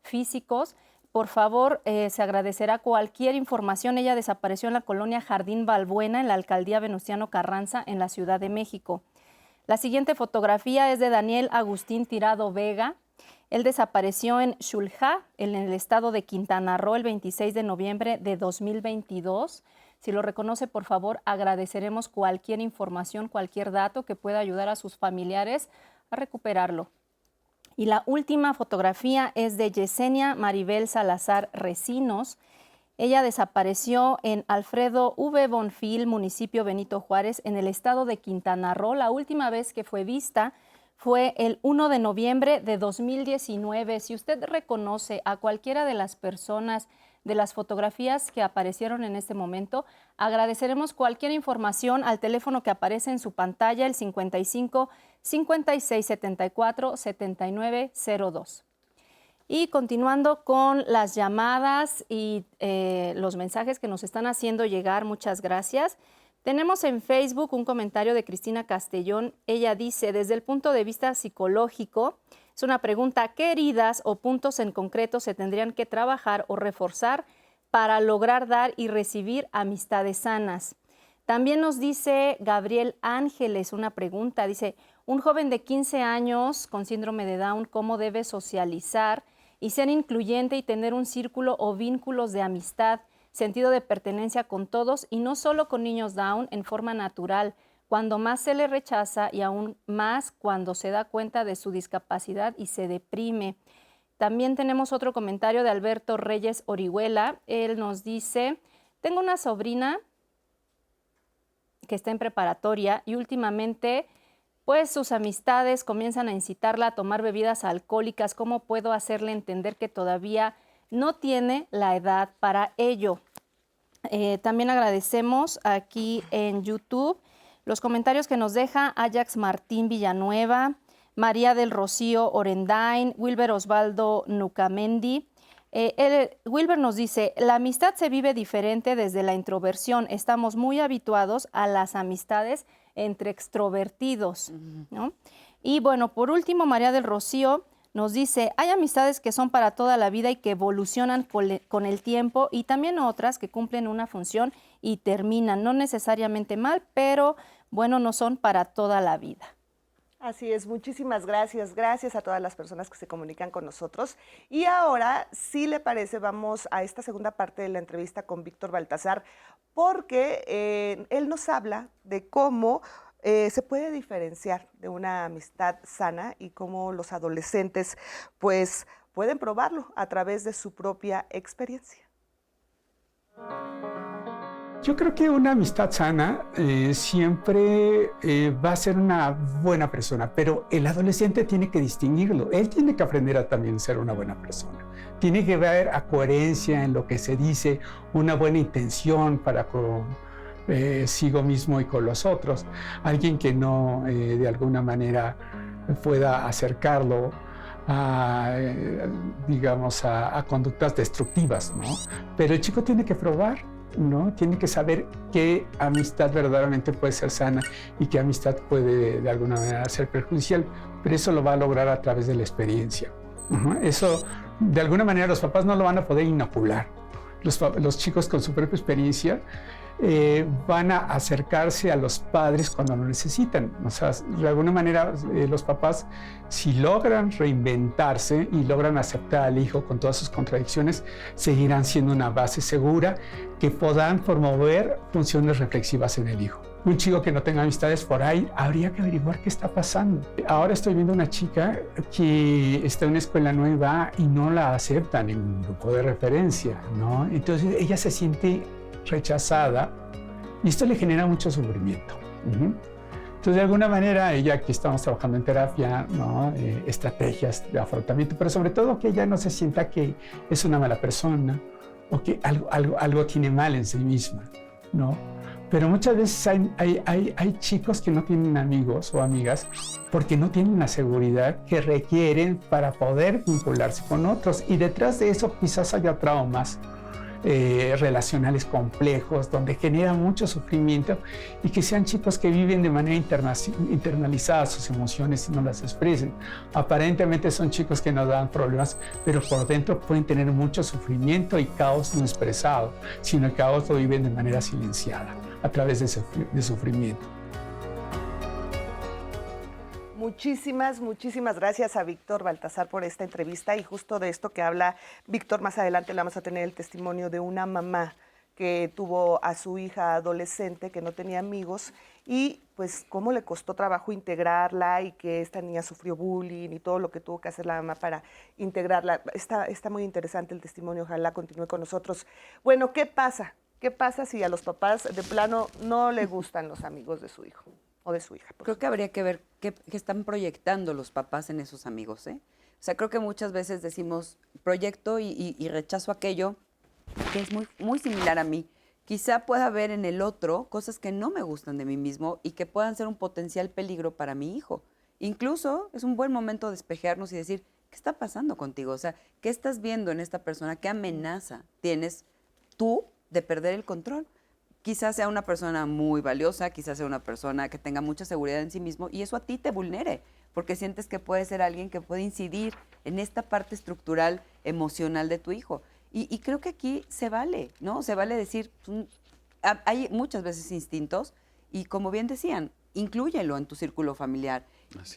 físicos, por favor, se agradecerá cualquier información. Ella desapareció en la colonia Jardín Balbuena, en la alcaldía Venustiano Carranza, en la Ciudad de México. La siguiente fotografía es de Daniel Agustín Tirado Vega. Él desapareció en Xulha, en el estado de Quintana Roo, el 26 de noviembre de 2022. Si lo reconoce, por favor, agradeceremos cualquier información, cualquier dato que pueda ayudar a sus familiares a recuperarlo. Y la última fotografía es de Yesenia Maribel Salazar Recinos. Ella desapareció en Alfredo V. Bonfil, municipio Benito Juárez, en el estado de Quintana Roo. La última vez que fue vista fue el 1 de noviembre de 2019. Si usted reconoce a cualquiera de las personas de las fotografías que aparecieron en este momento, agradeceremos cualquier información al teléfono que aparece en su pantalla, el 55 56 74 79 02. Y continuando con las llamadas y los mensajes que nos están haciendo llegar, muchas gracias. Tenemos en Facebook un comentario de Cristina Castellón. Ella dice, desde el punto de vista psicológico, es una pregunta, ¿qué heridas o puntos en concreto se tendrían que trabajar o reforzar para lograr dar y recibir amistades sanas? También nos dice Gabriel Ángeles una pregunta, dice, un joven de 15 años con síndrome de Down, ¿cómo debe socializar y ser incluyente y tener un círculo o vínculos de amistad, sentido de pertenencia con todos y no solo con niños Down en forma natural, cuando más se le rechaza y aún más cuando se da cuenta de su discapacidad y se deprime? También tenemos otro comentario de Alberto Reyes Orihuela. Él nos dice, tengo una sobrina que está en preparatoria y últimamente pues sus amistades comienzan a incitarla a tomar bebidas alcohólicas. ¿Cómo puedo hacerle entender que todavía no tiene la edad para ello? También agradecemos aquí en YouTube los comentarios que nos deja Ajax Martín Villanueva, María del Rocío Orendain, Wilber Osvaldo Nucamendi. Wilber nos dice, la amistad se vive diferente desde la introversión. Estamos muy habituados a las amistades entre extrovertidos, ¿no? Y bueno, por último, María del Rocío nos dice, hay amistades que son para toda la vida y que evolucionan con el tiempo y también otras que cumplen una función y terminan, no necesariamente mal, pero bueno, no son para toda la vida. Así es, muchísimas gracias. Gracias a todas las personas que se comunican con nosotros. Y ahora, si le parece, vamos a esta segunda parte de la entrevista con Víctor Baltazar, porque él nos habla de cómo se puede diferenciar de una amistad sana y cómo los adolescentes pues pueden probarlo a través de su propia experiencia. Yo creo que una amistad sana siempre va a ser una buena persona, pero el adolescente tiene que distinguirlo. Él tiene que aprender a también ser una buena persona. Tiene que ver a coherencia en lo que se dice, una buena intención para consigo mismo y con los otros. Alguien que no, de alguna manera, pueda acercarlo a, digamos, a conductas destructivas, ¿no? Pero el chico tiene que probar, ¿no? Tiene que saber qué amistad verdaderamente puede ser sana y qué amistad puede de alguna manera ser perjudicial, pero eso lo va a lograr a través de la experiencia. Eso, de alguna manera, los papás no lo van a poder inocular. los chicos con su propia experiencia van a acercarse a los padres cuando lo necesitan. O sea, de alguna manera los papás, si logran reinventarse y logran aceptar al hijo con todas sus contradicciones, seguirán siendo una base segura que podrán promover funciones reflexivas en el hijo. Un chico que no tenga amistades por ahí, habría que averiguar qué está pasando. Ahora estoy viendo una chica que está en una escuela nueva y no la aceptan en un grupo de referencia, ¿no? Entonces ella se siente rechazada y esto le genera mucho sufrimiento. Entonces, de alguna manera, ella, aquí estamos trabajando en terapia, ¿no? Estrategias de afrontamiento, pero sobre todo que ella no se sienta que es una mala persona o que algo tiene mal en sí misma, ¿no? Pero muchas veces hay chicos que no tienen amigos o amigas porque no tienen la seguridad que requieren para poder vincularse con otros. Y detrás de eso quizás haya traumas relacionales complejos, donde genera mucho sufrimiento, y que sean chicos que viven de manera internalizada sus emociones y no las expresen. Aparentemente son chicos que no dan problemas, pero por dentro pueden tener mucho sufrimiento y caos no expresado, sino el caos lo viven de manera silenciada, a través de sufrimiento. Muchísimas gracias a Víctor Baltasar por esta entrevista, y justo de esto que habla Víctor, más adelante le vamos a tener el testimonio de una mamá que tuvo a su hija adolescente que no tenía amigos y pues cómo le costó trabajo integrarla y que esta niña sufrió bullying y todo lo que tuvo que hacer la mamá para integrarla. Está muy interesante el testimonio, ojalá continúe con nosotros. Bueno, ¿qué pasa? ¿Qué pasa si a los papás de plano no le gustan los amigos de su hijo o de su hija? Creo que habría que ver qué están proyectando los papás en esos amigos, ¿eh? O sea, creo que muchas veces decimos proyecto y rechazo aquello que es muy, muy similar a mí. Quizá pueda haber en el otro cosas que no me gustan de mí mismo y que puedan ser un potencial peligro para mi hijo. Incluso es un buen momento de despejarnos y decir, ¿qué está pasando contigo? O sea, ¿qué estás viendo en esta persona? ¿Qué amenaza tienes tú de perder el control? Quizás sea una persona muy valiosa, quizás sea una persona que tenga mucha seguridad en sí mismo y eso a ti te vulnere, porque sientes que puede ser alguien que puede incidir en esta parte estructural, emocional de tu hijo. Y creo que aquí se vale, ¿no? Se vale decir, hay muchas veces instintos y como bien decían, inclúyelo en tu círculo familiar,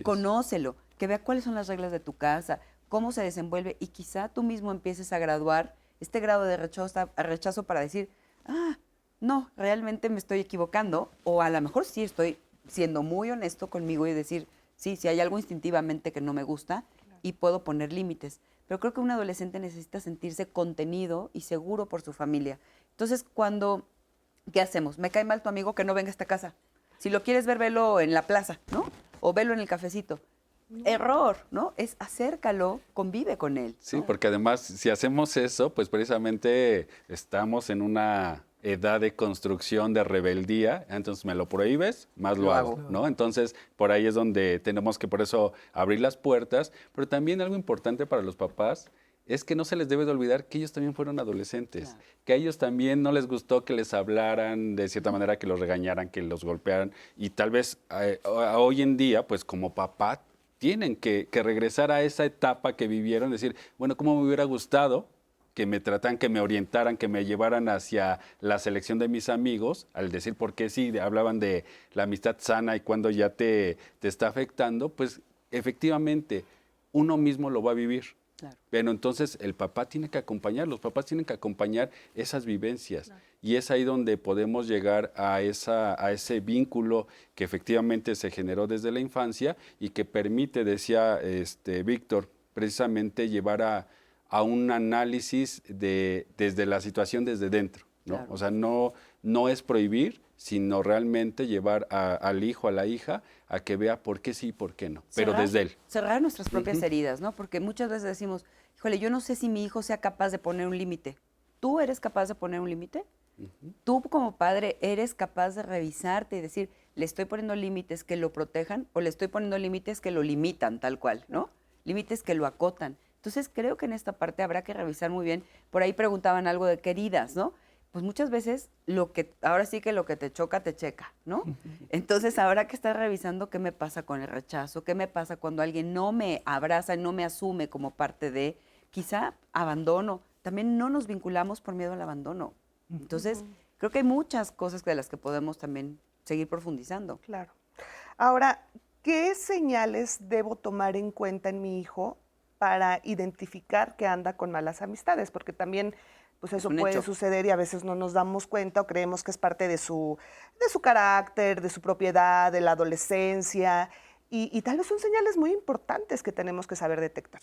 conócelo, que vea cuáles son las reglas de tu casa, cómo se desenvuelve y quizá tú mismo empieces a graduar este grado de rechazo para decir, no, realmente me estoy equivocando, o a lo mejor sí estoy siendo muy honesto conmigo y decir, sí, hay algo instintivamente que no me gusta y puedo poner límites. Pero creo que un adolescente necesita sentirse contenido y seguro por su familia. Entonces, ¿qué hacemos? Me cae mal tu amigo, que no venga a esta casa. Si lo quieres ver, velo en la plaza, ¿no? O velo en el cafecito. Error, ¿no? Es acércalo, convive con él, ¿no? Sí, porque además, si hacemos eso, pues precisamente estamos en una edad de construcción, de rebeldía, entonces me lo prohíbes, más lo hago, ¿no? Entonces, por ahí es donde tenemos que, por eso, abrir las puertas, pero también algo importante para los papás es que no se les debe de olvidar que ellos también fueron adolescentes, que a ellos también no les gustó que les hablaran de cierta manera, que los regañaran, que los golpearan, y tal vez hoy en día, pues como papá, tienen que regresar a esa etapa que vivieron, decir, bueno, ¿cómo me hubiera gustado que me trataran, que me orientaran, que me llevaran hacia la selección de mis amigos, al decir por qué sí, hablaban de la amistad sana y cuando ya te está afectando, pues efectivamente uno mismo lo va a vivir. Claro. Pero entonces el papá tiene que acompañar, los papás tienen que acompañar esas vivencias. Claro. Y es ahí donde podemos llegar a ese vínculo que efectivamente se generó desde la infancia y que permite, decía Víctor, precisamente llevar a un análisis desde la situación desde dentro, ¿no? Claro. O sea, no es prohibir, sino realmente llevar al hijo, a la hija, a que vea por qué sí y por qué no, pero desde él. Cerrar nuestras propias heridas, ¿no? Porque muchas veces decimos, híjole, yo no sé si mi hijo sea capaz de poner un límite. ¿Tú eres capaz de poner un límite? Tú como padre eres capaz de revisarte y decir, le estoy poniendo límites que lo protejan o le estoy poniendo límites que lo limitan tal cual, ¿no? Límites que lo acotan. Entonces, creo que en esta parte habrá que revisar muy bien. Por ahí preguntaban algo de queridas, ¿no? Pues muchas veces ahora sí que lo que te choca, te checa, ¿no? Entonces, habrá que estar revisando qué me pasa con el rechazo, qué me pasa cuando alguien no me abraza, no me asume como parte de, quizá abandono, también no nos vinculamos por miedo al abandono. Entonces, creo que hay muchas cosas de las que podemos también seguir profundizando. Claro. Ahora, ¿qué señales debo tomar en cuenta en mi hijo para identificar que anda con malas amistades? Porque también, pues eso un puede hecho. suceder y a veces no nos damos cuenta o creemos que es parte de su carácter, de su propiedad, de la adolescencia. Y tal vez son señales muy importantes que tenemos que saber detectar.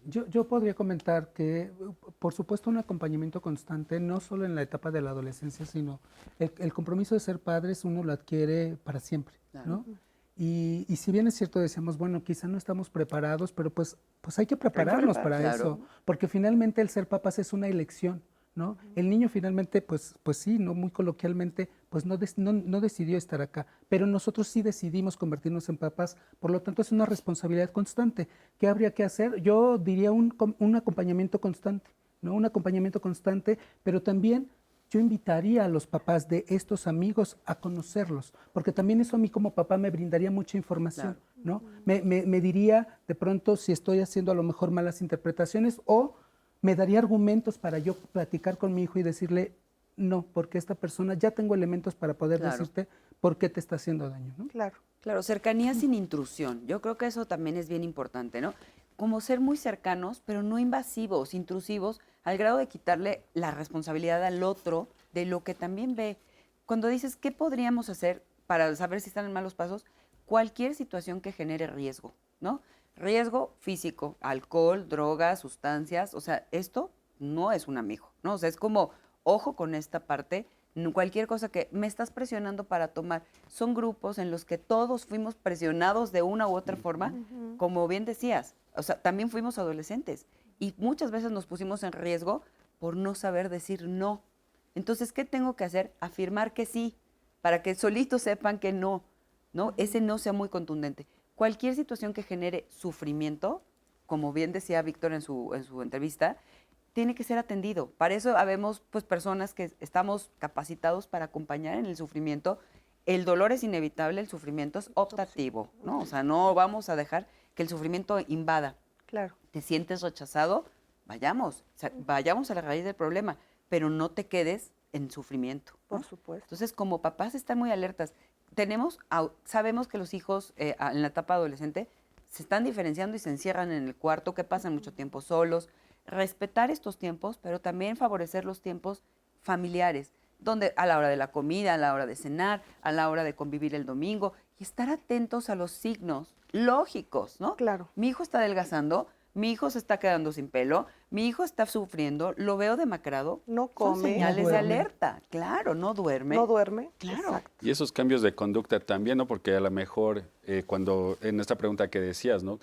Yo podría comentar que, por supuesto, un acompañamiento constante, no solo en la etapa de la adolescencia, sino el compromiso de ser padres uno lo adquiere para siempre, ¿no? Y si bien es cierto, decíamos, bueno, quizá no estamos preparados, pero pues hay que prepararnos para claro. eso, porque finalmente el ser papás es una elección, ¿no? El niño finalmente, pues sí, no muy coloquialmente, pues no decidió estar acá, pero nosotros sí decidimos convertirnos en papás, por lo tanto es una responsabilidad constante. ¿Qué habría que hacer? Yo diría un acompañamiento constante, ¿no? Un acompañamiento constante, pero también yo invitaría a los papás de estos amigos a conocerlos, porque también eso a mí como papá me brindaría mucha información, ¿no? Me diría de pronto si estoy haciendo a lo mejor malas interpretaciones o me daría argumentos para yo platicar con mi hijo y decirle, no, porque esta persona, ya tengo elementos para poder decirte por qué te está haciendo daño, ¿no? Claro. Claro, cercanía sin intrusión. Yo creo que eso también es bien importante, ¿no? Como ser muy cercanos, pero no invasivos, intrusivos, al grado de quitarle la responsabilidad al otro de lo que también ve. Cuando dices, ¿qué podríamos hacer para saber si están en malos pasos? Cualquier situación que genere riesgo, ¿no? Riesgo físico, alcohol, drogas, sustancias, o sea, esto no es un amigo, ¿no? O sea, es como, ojo con esta parte, cualquier cosa que me estás presionando para tomar. Son grupos en los que todos fuimos presionados de una u otra forma, como bien decías, o sea, también fuimos adolescentes y muchas veces nos pusimos en riesgo por no saber decir no. Entonces, ¿qué tengo que hacer? Afirmar que sí, para que solitos sepan que no, ¿no? Ese no sea muy contundente. Cualquier situación que genere sufrimiento, como bien decía Víctor en su entrevista, tiene que ser atendido. Para eso habemos pues, personas que estamos capacitados para acompañar en el sufrimiento. El dolor es inevitable, el sufrimiento es optativo, ¿no? O sea, no vamos a dejar que el sufrimiento invada. Claro. ¿Te sientes rechazado? Vayamos, o sea, vayamos a la raíz del problema, pero no te quedes en sufrimiento, ¿no? Por supuesto. Entonces, como papás, están muy alertas. Sabemos que los hijos en la etapa adolescente se están diferenciando y se encierran en el cuarto, que pasan mucho tiempo solos. Respetar estos tiempos, pero también favorecer los tiempos familiares, donde a la hora de la comida, a la hora de cenar, a la hora de convivir el domingo, y estar atentos a los signos lógicos, ¿no? Claro. Mi hijo está adelgazando, mi hijo se está quedando sin pelo, mi hijo está sufriendo, lo veo demacrado. No Son come. señales No de duerme. alerta. Claro, no duerme. No duerme. Claro. Exacto. Y esos cambios de conducta también, ¿no? Porque a lo mejor cuando, en esta pregunta que decías, ¿no?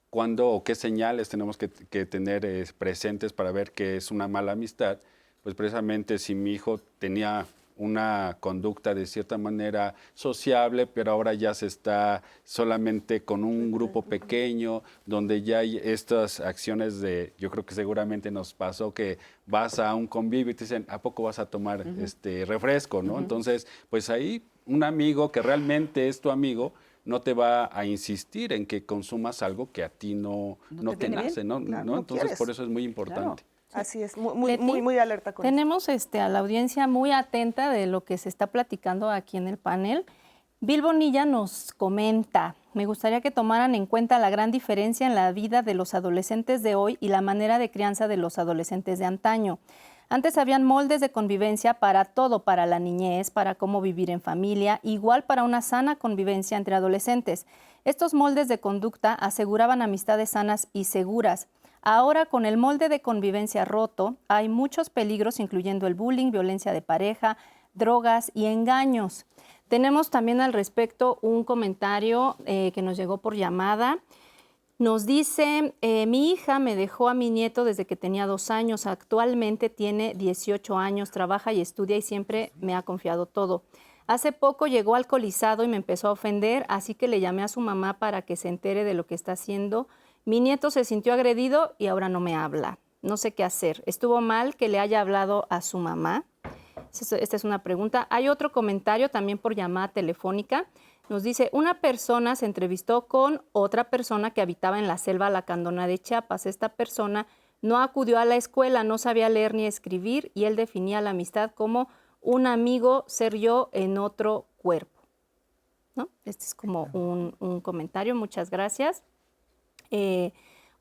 ¿Cuándo o qué señales tenemos que tener presentes para ver que es una mala amistad? Pues precisamente si mi hijo tenía una conducta de cierta manera sociable, pero ahora ya se está solamente con un grupo pequeño, donde ya hay estas acciones de, yo creo que seguramente nos pasó que vas a un convivio y te dicen, ¿a poco vas a tomar refresco? ¿No? Entonces, pues ahí un amigo que realmente es tu amigo, no te va a insistir en que consumas algo que a ti no te viene nace, bien. ¿no? Claro, ¿no? no Entonces, quieres. por eso es muy importante. Así es, muy, Leti, muy, muy alerta con eso. Tenemos a la audiencia muy atenta de lo que se está platicando aquí en el panel. Bill Bonilla nos comenta, me gustaría que tomaran en cuenta la gran diferencia en la vida de los adolescentes de hoy y la manera de crianza de los adolescentes de antaño. Antes habían moldes de convivencia para todo, para la niñez, para cómo vivir en familia, igual para una sana convivencia entre adolescentes. Estos moldes de conducta aseguraban amistades sanas y seguras. Ahora, con el molde de convivencia roto, hay muchos peligros, incluyendo el bullying, violencia de pareja, drogas y engaños. Tenemos también al respecto un comentario que nos llegó por llamada. Nos dice, mi hija me dejó a mi nieto desde que tenía 2 años. Actualmente tiene 18 años, trabaja y estudia y siempre me ha confiado todo. Hace poco llegó alcoholizado y me empezó a ofender, así que le llamé a su mamá para que se entere de lo que está haciendo. Mi nieto se sintió agredido y ahora no me habla. No sé qué hacer. ¿Estuvo mal que le haya hablado a su mamá? Esta es una pregunta. Hay otro comentario también por llamada telefónica. Nos dice, una persona se entrevistó con otra persona que habitaba en la selva lacandona de Chiapas. Esta persona No acudió a la escuela, no sabía leer ni escribir y él definía la amistad como un amigo, ser yo en otro cuerpo, ¿no? Este es como un comentario, muchas gracias.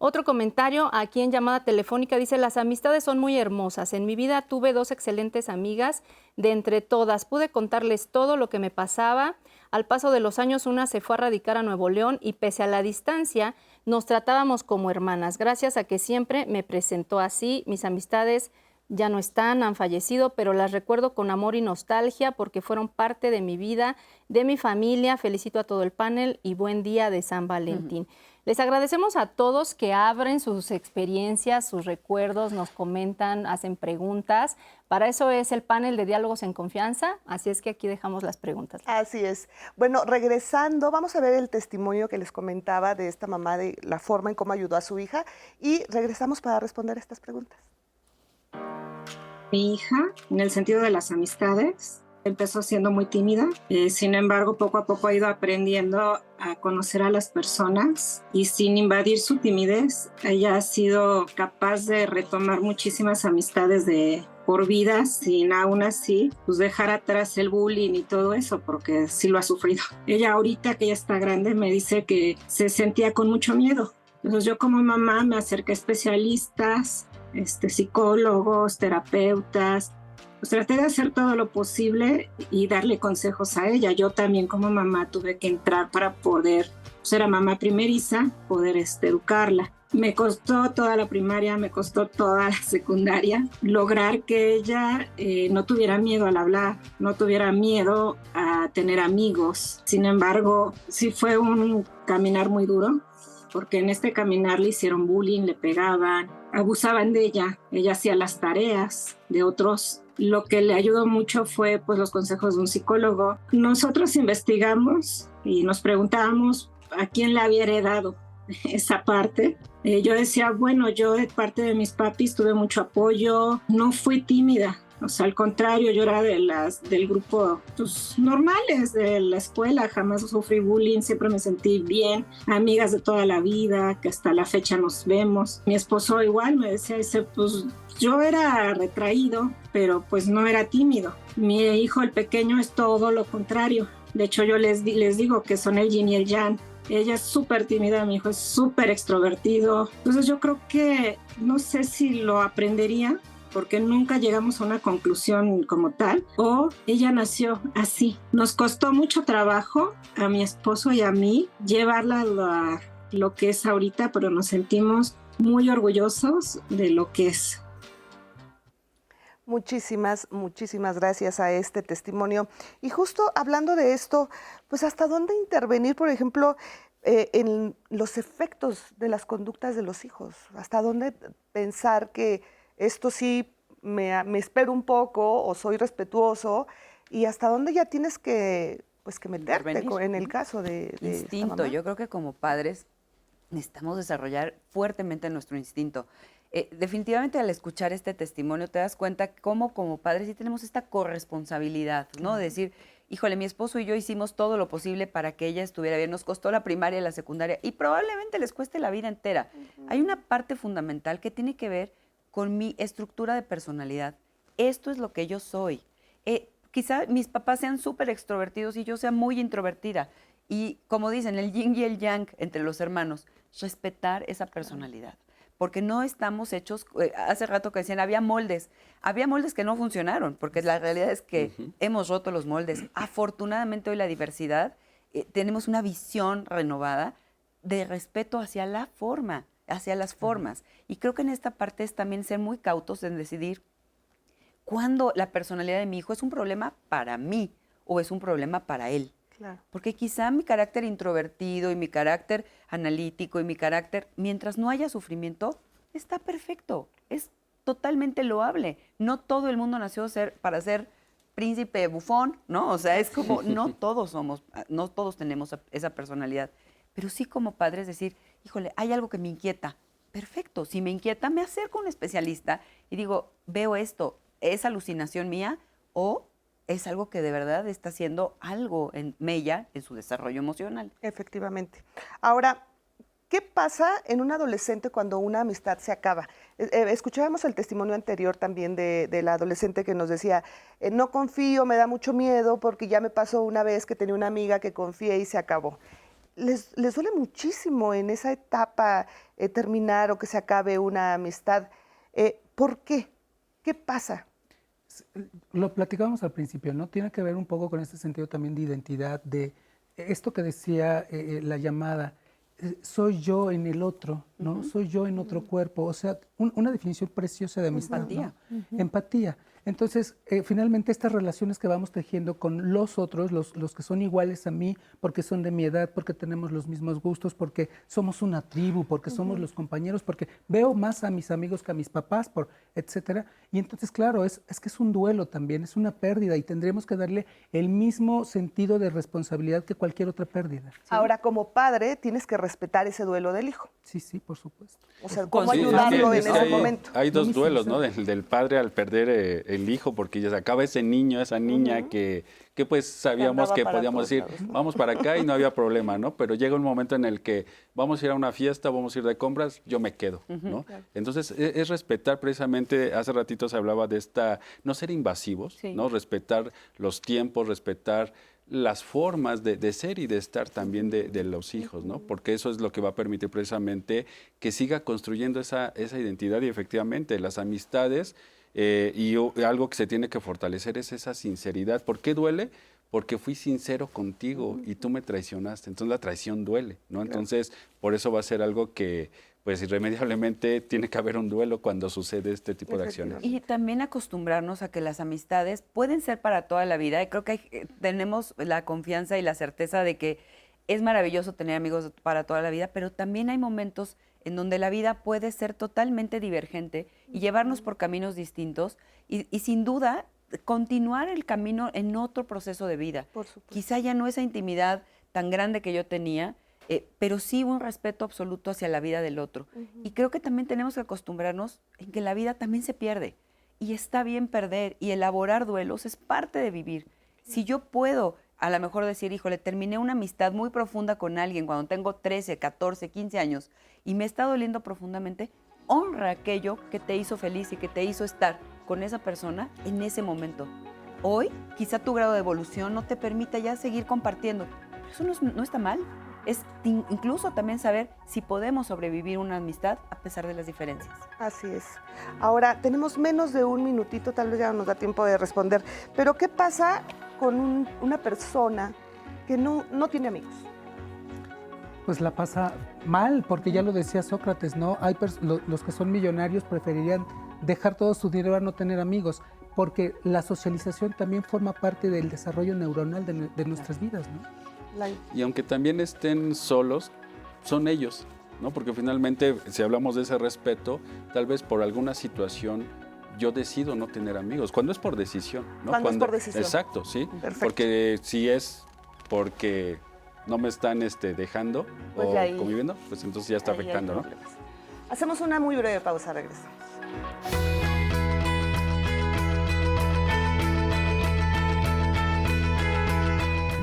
Otro comentario aquí en llamada telefónica dice, las amistades son muy hermosas. En mi vida tuve 2 excelentes amigas. De entre todas pude contarles todo lo que me pasaba. Al paso de los años una se fue a radicar a Nuevo León y pese a la distancia nos tratábamos como hermanas. Gracias a que siempre me presentó así. Mis amistades ya no están, han fallecido, pero las recuerdo con amor y nostalgia porque fueron parte de mi vida, de mi familia. Felicito a todo el panel y buen día de San Valentín. Les agradecemos a todos que abren sus experiencias, sus recuerdos, nos comentan, hacen preguntas. Para eso es el panel de Diálogos en Confianza, así es que aquí dejamos las preguntas. Así es. Bueno, regresando, vamos a ver el testimonio que les comentaba de esta mamá, de la forma en cómo ayudó a su hija, y regresamos para responder estas preguntas. Mi hija, en el sentido de las amistades, empezó siendo muy tímida, sin embargo poco a poco ha ido aprendiendo a conocer a las personas y sin invadir su timidez, ella ha sido capaz de retomar muchísimas amistades de por vida sin aún así pues dejar atrás el bullying y todo eso, porque sí lo ha sufrido. Ella ahorita que ya está grande me dice que se sentía con mucho miedo. Entonces yo como mamá me acerqué a especialistas, psicólogos, terapeutas. Pues traté de hacer todo lo posible y darle consejos a ella. Yo también como mamá tuve que entrar para poder, pues era mamá primeriza, poder educarla. Me costó toda la primaria, me costó toda la secundaria, lograr que ella no tuviera miedo al hablar, no tuviera miedo a tener amigos. Sin embargo, sí fue un caminar muy duro, porque en este caminar le hicieron bullying, le pegaban, abusaban de ella. Ella hacía las tareas de otros. Lo que le ayudó mucho fue pues los consejos de un psicólogo. Nosotros investigamos y nos preguntábamos a quién le había heredado esa parte. Yo decía, bueno, yo de parte de mis papis tuve mucho apoyo, no fui tímida. O sea, al contrario, yo era del grupo pues, normales de la escuela, jamás sufrí bullying, siempre me sentí bien, amigas de toda la vida, que hasta la fecha nos vemos. Mi esposo igual me decía, pues yo era retraído, pero pues no era tímido. Mi hijo, el pequeño, es todo lo contrario. De hecho, yo les digo que son el yin y el yang. Ella es súper tímida, mi hijo es súper extrovertido. Entonces yo creo que no sé si lo aprendería, porque nunca llegamos a una conclusión como tal, o ella nació así. Nos costó mucho trabajo a mi esposo y a mí llevarla a lo que es ahorita, pero nos sentimos muy orgullosos de lo que es. Muchísimas gracias a este testimonio. Y justo hablando de esto, pues ¿hasta dónde intervenir, por ejemplo, en los efectos de las conductas de los hijos? ¿Hasta dónde pensar que esto sí me espero un poco o soy respetuoso? ¿Y hasta dónde ya tienes que meterte en el caso de instinto? esta mamá? Yo creo que como padres necesitamos desarrollar fuertemente nuestro instinto. Definitivamente al escuchar este testimonio te das cuenta cómo como padres sí tenemos esta corresponsabilidad, ¿no? De decir, híjole, mi esposo y yo hicimos todo lo posible para que ella estuviera bien. Nos costó la primaria y la secundaria y probablemente les cueste la vida entera. Hay una parte fundamental que tiene que ver con mi estructura de personalidad. Esto es lo que yo soy. Quizá mis papás sean súper extrovertidos y yo sea muy introvertida. Y como dicen, el yin y el yang entre los hermanos, respetar esa personalidad. Porque no estamos hechos, hace rato que decían, había moldes que no funcionaron, porque la realidad es que hemos roto los moldes. Afortunadamente hoy la diversidad, tenemos una visión renovada de respeto hacia la forma, hacia las formas. Y creo que en esta parte es también ser muy cautos en decidir cuándo la personalidad de mi hijo es un problema para mí o es un problema para él. Claro. Porque quizá mi carácter introvertido y mi carácter analítico y mi carácter, mientras no haya sufrimiento, está perfecto, es totalmente loable. No todo el mundo nació para ser príncipe bufón, ¿no? O sea, es como, no todos tenemos esa personalidad, pero sí como padres decir, híjole, hay algo que me inquieta. Perfecto, si me inquieta, me acerco a un especialista y digo, veo esto, ¿es alucinación mía o es algo que de verdad está haciendo algo en ella, en su desarrollo emocional? Efectivamente. Ahora, ¿qué pasa en un adolescente cuando una amistad se acaba? Escuchábamos el testimonio anterior también de la adolescente que nos decía, no confío, me da mucho miedo porque ya me pasó una vez que tenía una amiga que confié y se acabó. Les duele muchísimo en esa etapa terminar o que se acabe una amistad. ¿Por qué? ¿Qué pasa? Lo platicábamos al principio, ¿no? Tiene que ver un poco con este sentido también de identidad, de esto que decía la llamada, soy yo en el otro, ¿no? Soy yo en otro cuerpo. O sea, una definición preciosa de amistad. Empatía. ¿No? Empatía. Entonces, finalmente estas relaciones que vamos tejiendo con los otros, los que son iguales a mí, porque son de mi edad, porque tenemos los mismos gustos, porque somos una tribu, porque somos los compañeros, porque veo más a mis amigos que a mis papás, etcétera. Y entonces, claro, es que es un duelo también, es una pérdida y tendremos que darle el mismo sentido de responsabilidad que cualquier otra pérdida. ¿Sí? Ahora, como padre, tienes que respetar ese duelo del hijo. Sí, sí, por supuesto. O sea, ¿cómo Sí, ayudarlo en es que ese momento? Hay dos duelos, ¿no? Del padre al perder el hijo, porque ya se acaba ese niño, esa niña que pues sabíamos que podíamos decir, vamos para acá y no había problema, ¿no? Pero llega un momento en el que vamos a ir a una fiesta, vamos a ir de compras, yo me quedo, ¿no? Claro. Entonces, es respetar precisamente, hace ratito se hablaba de no ser invasivos, ¿no? Respetar los tiempos, respetar las formas de ser y de estar también de los hijos, ¿no? Porque eso es lo que va a permitir precisamente que siga construyendo esa identidad y efectivamente las amistades y algo que se tiene que fortalecer es esa sinceridad. ¿Por qué duele? Porque fui sincero contigo y tú me traicionaste. Entonces la traición duele, ¿no? Entonces por eso va a ser algo que pues irremediablemente tiene que haber un duelo cuando sucede este tipo de acciones. Y también acostumbrarnos a que las amistades pueden ser para toda la vida. Y creo que tenemos la confianza y la certeza de que es maravilloso tener amigos para toda la vida, pero también hay momentos en donde la vida puede ser totalmente divergente y llevarnos por caminos distintos y sin duda continuar el camino en otro proceso de vida. Por supuesto. Quizá ya no esa intimidad tan grande que yo tenía, pero sí un respeto absoluto hacia la vida del otro. Y creo que también tenemos que acostumbrarnos en que la vida también se pierde y está bien perder y elaborar duelos es parte de vivir. Si yo puedo a lo mejor decir, híjole, terminé una amistad muy profunda con alguien cuando tengo 13, 14, 15 años y me está doliendo profundamente, honra aquello que te hizo feliz y que te hizo estar con esa persona en ese momento. Hoy, quizá tu grado de evolución no te permita ya seguir compartiendo, pero eso no está mal. Es incluso también saber si podemos sobrevivir una amistad a pesar de las diferencias. Así es. Ahora, tenemos menos de un minutito, tal vez ya no nos da tiempo de responder, pero ¿qué pasa con una persona que no tiene amigos? Pues la pasa mal, porque ya lo decía Sócrates, ¿no? Los que son millonarios preferirían dejar todo su dinero a no tener amigos, porque la socialización también forma parte del desarrollo neuronal de nuestras vidas, ¿no? Y aunque también estén solos, son ellos, ¿no? Porque finalmente, si hablamos de ese respeto, tal vez por alguna situación yo decido no tener amigos. Cuando es por decisión, ¿no? Cuando es por decisión. Exacto, sí. Perfecto. Porque si es porque no me están dejando pues o ahí, conviviendo, pues entonces ya está afectando, ¿no? Hacemos una muy breve pausa, regresamos.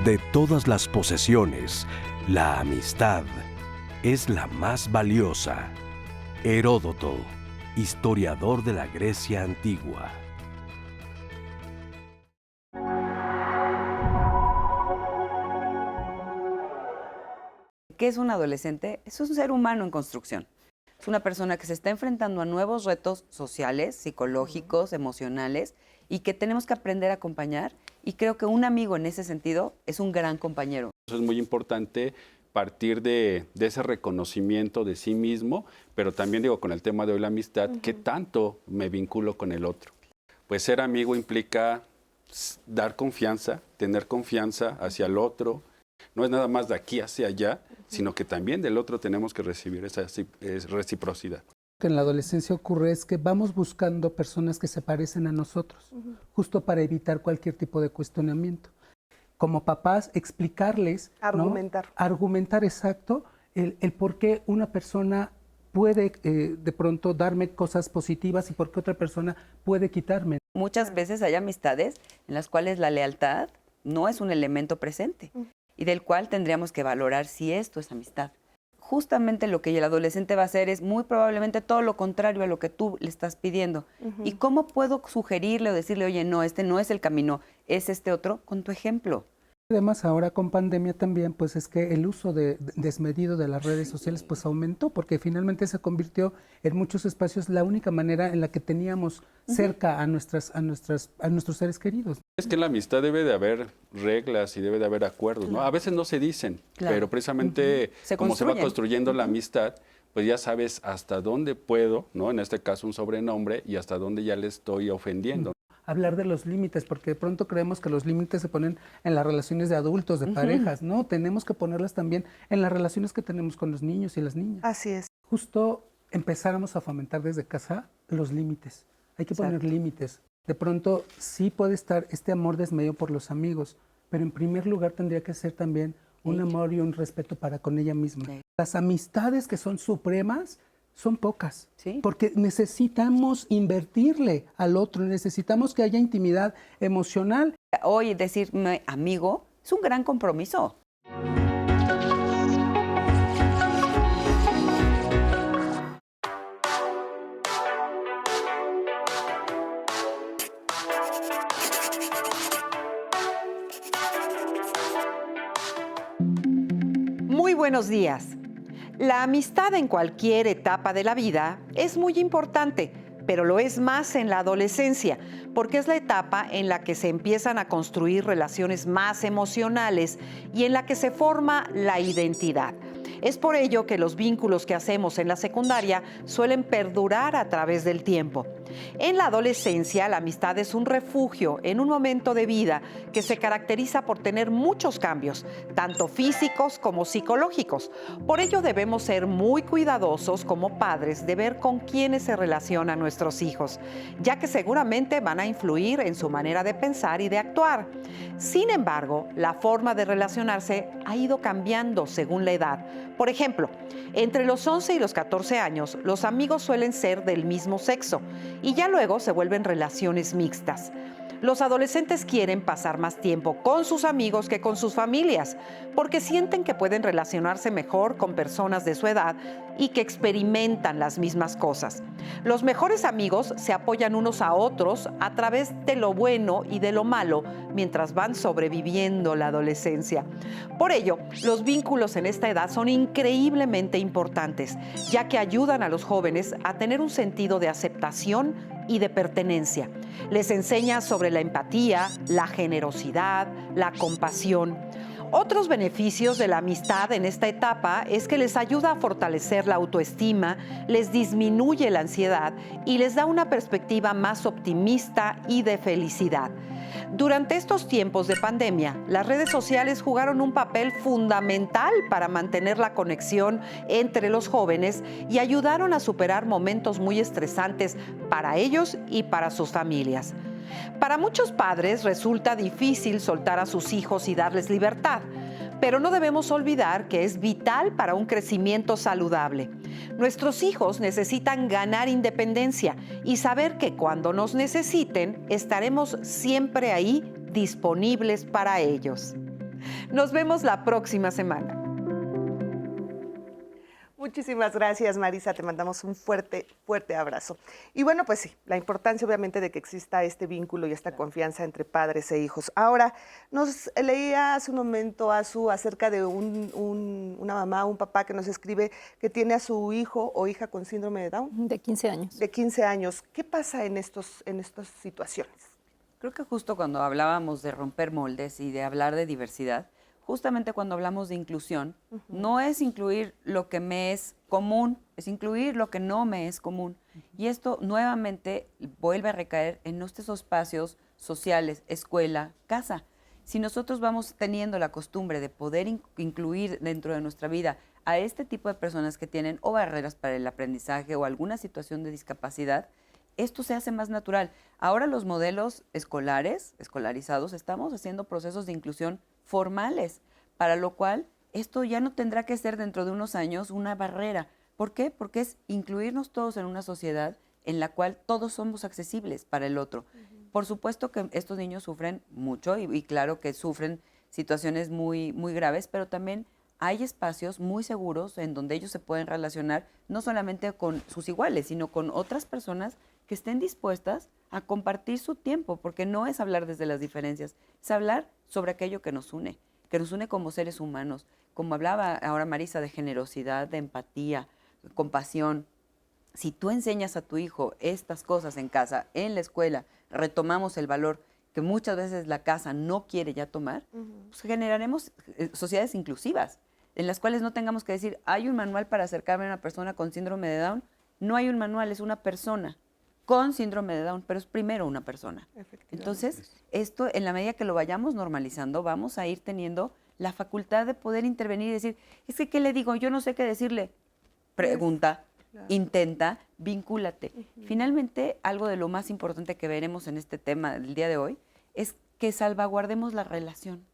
De todas las posesiones, la amistad es la más valiosa. Heródoto, historiador de la Grecia antigua. ¿Qué es un adolescente? Es un ser humano en construcción. Es una persona que se está enfrentando a nuevos retos sociales, psicológicos, emocionales, y que tenemos que aprender a acompañar. Y creo que un amigo en ese sentido es un gran compañero. Eso es muy importante partir de ese reconocimiento de sí mismo, pero también digo con el tema de hoy la amistad, ¿qué tanto me vinculo con el otro? Pues ser amigo implica dar confianza, tener confianza hacia el otro. No es nada más de aquí hacia allá, sino que también del otro tenemos que recibir esa reciprocidad. Lo que en la adolescencia ocurre es que vamos buscando personas que se parecen a nosotros, justo para evitar cualquier tipo de cuestionamiento. Como papás, explicarles, argumentar, ¿no? Argumentar exacto el por qué una persona puede de pronto darme cosas positivas y por qué otra persona puede quitarme. Muchas veces hay amistades en las cuales la lealtad no es un elemento presente y del cual tendríamos que valorar si esto es amistad. justamente lo que el adolescente va a hacer es muy probablemente todo lo contrario a lo que tú le estás pidiendo. ¿Y cómo puedo sugerirle o decirle, oye, no, este no es el camino, es este otro? Con tu ejemplo. Además, ahora con pandemia también, pues es que el uso desmedido de las redes sociales pues aumentó, porque finalmente se convirtió en muchos espacios la única manera en la que teníamos cerca a nuestros seres queridos. Es que en la amistad debe de haber reglas y debe de haber acuerdos, ¿no? A veces no se dicen, pero precisamente como se va construyendo la amistad, pues ya sabes hasta dónde puedo, ¿no? En este caso un sobrenombre, y hasta dónde ya le estoy ofendiendo. Hablar de los límites, porque de pronto creemos que los límites se ponen en las relaciones de adultos, de parejas, ¿no? Tenemos que ponerlas también en las relaciones que tenemos con los niños y las niñas. Así es. Justo empezáramos a fomentar desde casa los límites. Hay que poner límites. De pronto sí puede estar este amor desmedido por los amigos, pero en primer lugar tendría que ser también un amor y un respeto para con ella misma. Las amistades que son supremas son pocas, porque necesitamos invertirle al otro, necesitamos que haya intimidad emocional. Hoy decirme amigo es un gran compromiso. Muy buenos días. La amistad en cualquier etapa de la vida es muy importante, pero lo es más en la adolescencia, porque es la etapa en la que se empiezan a construir relaciones más emocionales y en la que se forma la identidad. Es por ello que los vínculos que hacemos en la secundaria suelen perdurar a través del tiempo. En la adolescencia, la amistad es un refugio en un momento de vida que se caracteriza por tener muchos cambios, tanto físicos como psicológicos. Por ello debemos ser muy cuidadosos como padres de ver con quiénes se relacionan nuestros hijos, ya que seguramente van a influir en su manera de pensar y de actuar. Sin embargo, la forma de relacionarse ha ido cambiando según la edad. Por ejemplo, entre los 11 y los 14 años, los amigos suelen ser del mismo sexo y ya luego se vuelven relaciones mixtas. Los adolescentes quieren pasar más tiempo con sus amigos que con sus familias, porque sienten que pueden relacionarse mejor con personas de su edad y que experimentan las mismas cosas. Los mejores amigos se apoyan unos a otros a través de lo bueno y de lo malo mientras van sobreviviendo la adolescencia. Por ello, los vínculos en esta edad son increíblemente importantes, ya que ayudan a los jóvenes a tener un sentido de aceptación y de pertenencia. Les enseña sobre la empatía, la generosidad, la compasión. Otros beneficios de la amistad en esta etapa es que les ayuda a fortalecer la autoestima, les disminuye la ansiedad y les da una perspectiva más optimista y de felicidad. Durante estos tiempos de pandemia, las redes sociales jugaron un papel fundamental para mantener la conexión entre los jóvenes y ayudaron a superar momentos muy estresantes para ellos y para sus familias. Para muchos padres resulta difícil soltar a sus hijos y darles libertad, pero no debemos olvidar que es vital para un crecimiento saludable. Nuestros hijos necesitan ganar independencia y saber que cuando nos necesiten, estaremos siempre ahí disponibles para ellos. Nos vemos la próxima semana. Muchísimas gracias, Marisa. Te mandamos un fuerte, fuerte abrazo. Y bueno, pues sí, la importancia obviamente de que exista este vínculo y esta confianza entre padres e hijos. Ahora, nos leía hace un momento, Azu, acerca de una mamá, un papá que nos escribe que tiene a su hijo o hija con síndrome de Down. De 15 años. De 15 años. ¿Qué pasa en estas situaciones? Creo que justo cuando hablábamos de romper moldes y de hablar de diversidad, justamente cuando hablamos de inclusión, no es incluir lo que me es común, es incluir lo que no me es común. Y esto nuevamente vuelve a recaer en nuestros espacios sociales, escuela, casa. Si nosotros vamos teniendo la costumbre de poder incluir dentro de nuestra vida a este tipo de personas que tienen o barreras para el aprendizaje o alguna situación de discapacidad, esto se hace más natural. Ahora los modelos escolarizados, estamos haciendo procesos de inclusión formales, para lo cual esto ya no tendrá que ser dentro de unos años una barrera. ¿Por qué? Porque es incluirnos todos en una sociedad en la cual todos somos accesibles para el otro. Por supuesto que estos niños sufren mucho y claro que sufren situaciones muy, muy graves, pero también hay espacios muy seguros en donde ellos se pueden relacionar no solamente con sus iguales, sino con otras personas que estén dispuestas a compartir su tiempo, porque no es hablar desde las diferencias, es hablar sobre aquello que nos une como seres humanos. Como hablaba ahora Marisa de generosidad, de empatía, compasión. Si tú enseñas a tu hijo estas cosas en casa, en la escuela, retomamos el valor que muchas veces la casa no quiere ya tomar, pues generaremos sociedades inclusivas, en las cuales no tengamos que decir, hay un manual para acercarme a una persona con síndrome de Down. No hay un manual, es una persona con síndrome de Down, pero es primero una persona. Entonces, esto, en la medida que lo vayamos normalizando, vamos a ir teniendo la facultad de poder intervenir y decir, es que, ¿qué le digo? Yo no sé qué decirle. Pregunta, intenta, vincúlate. Finalmente, algo de lo más importante que veremos en este tema del día de hoy es que salvaguardemos la relación.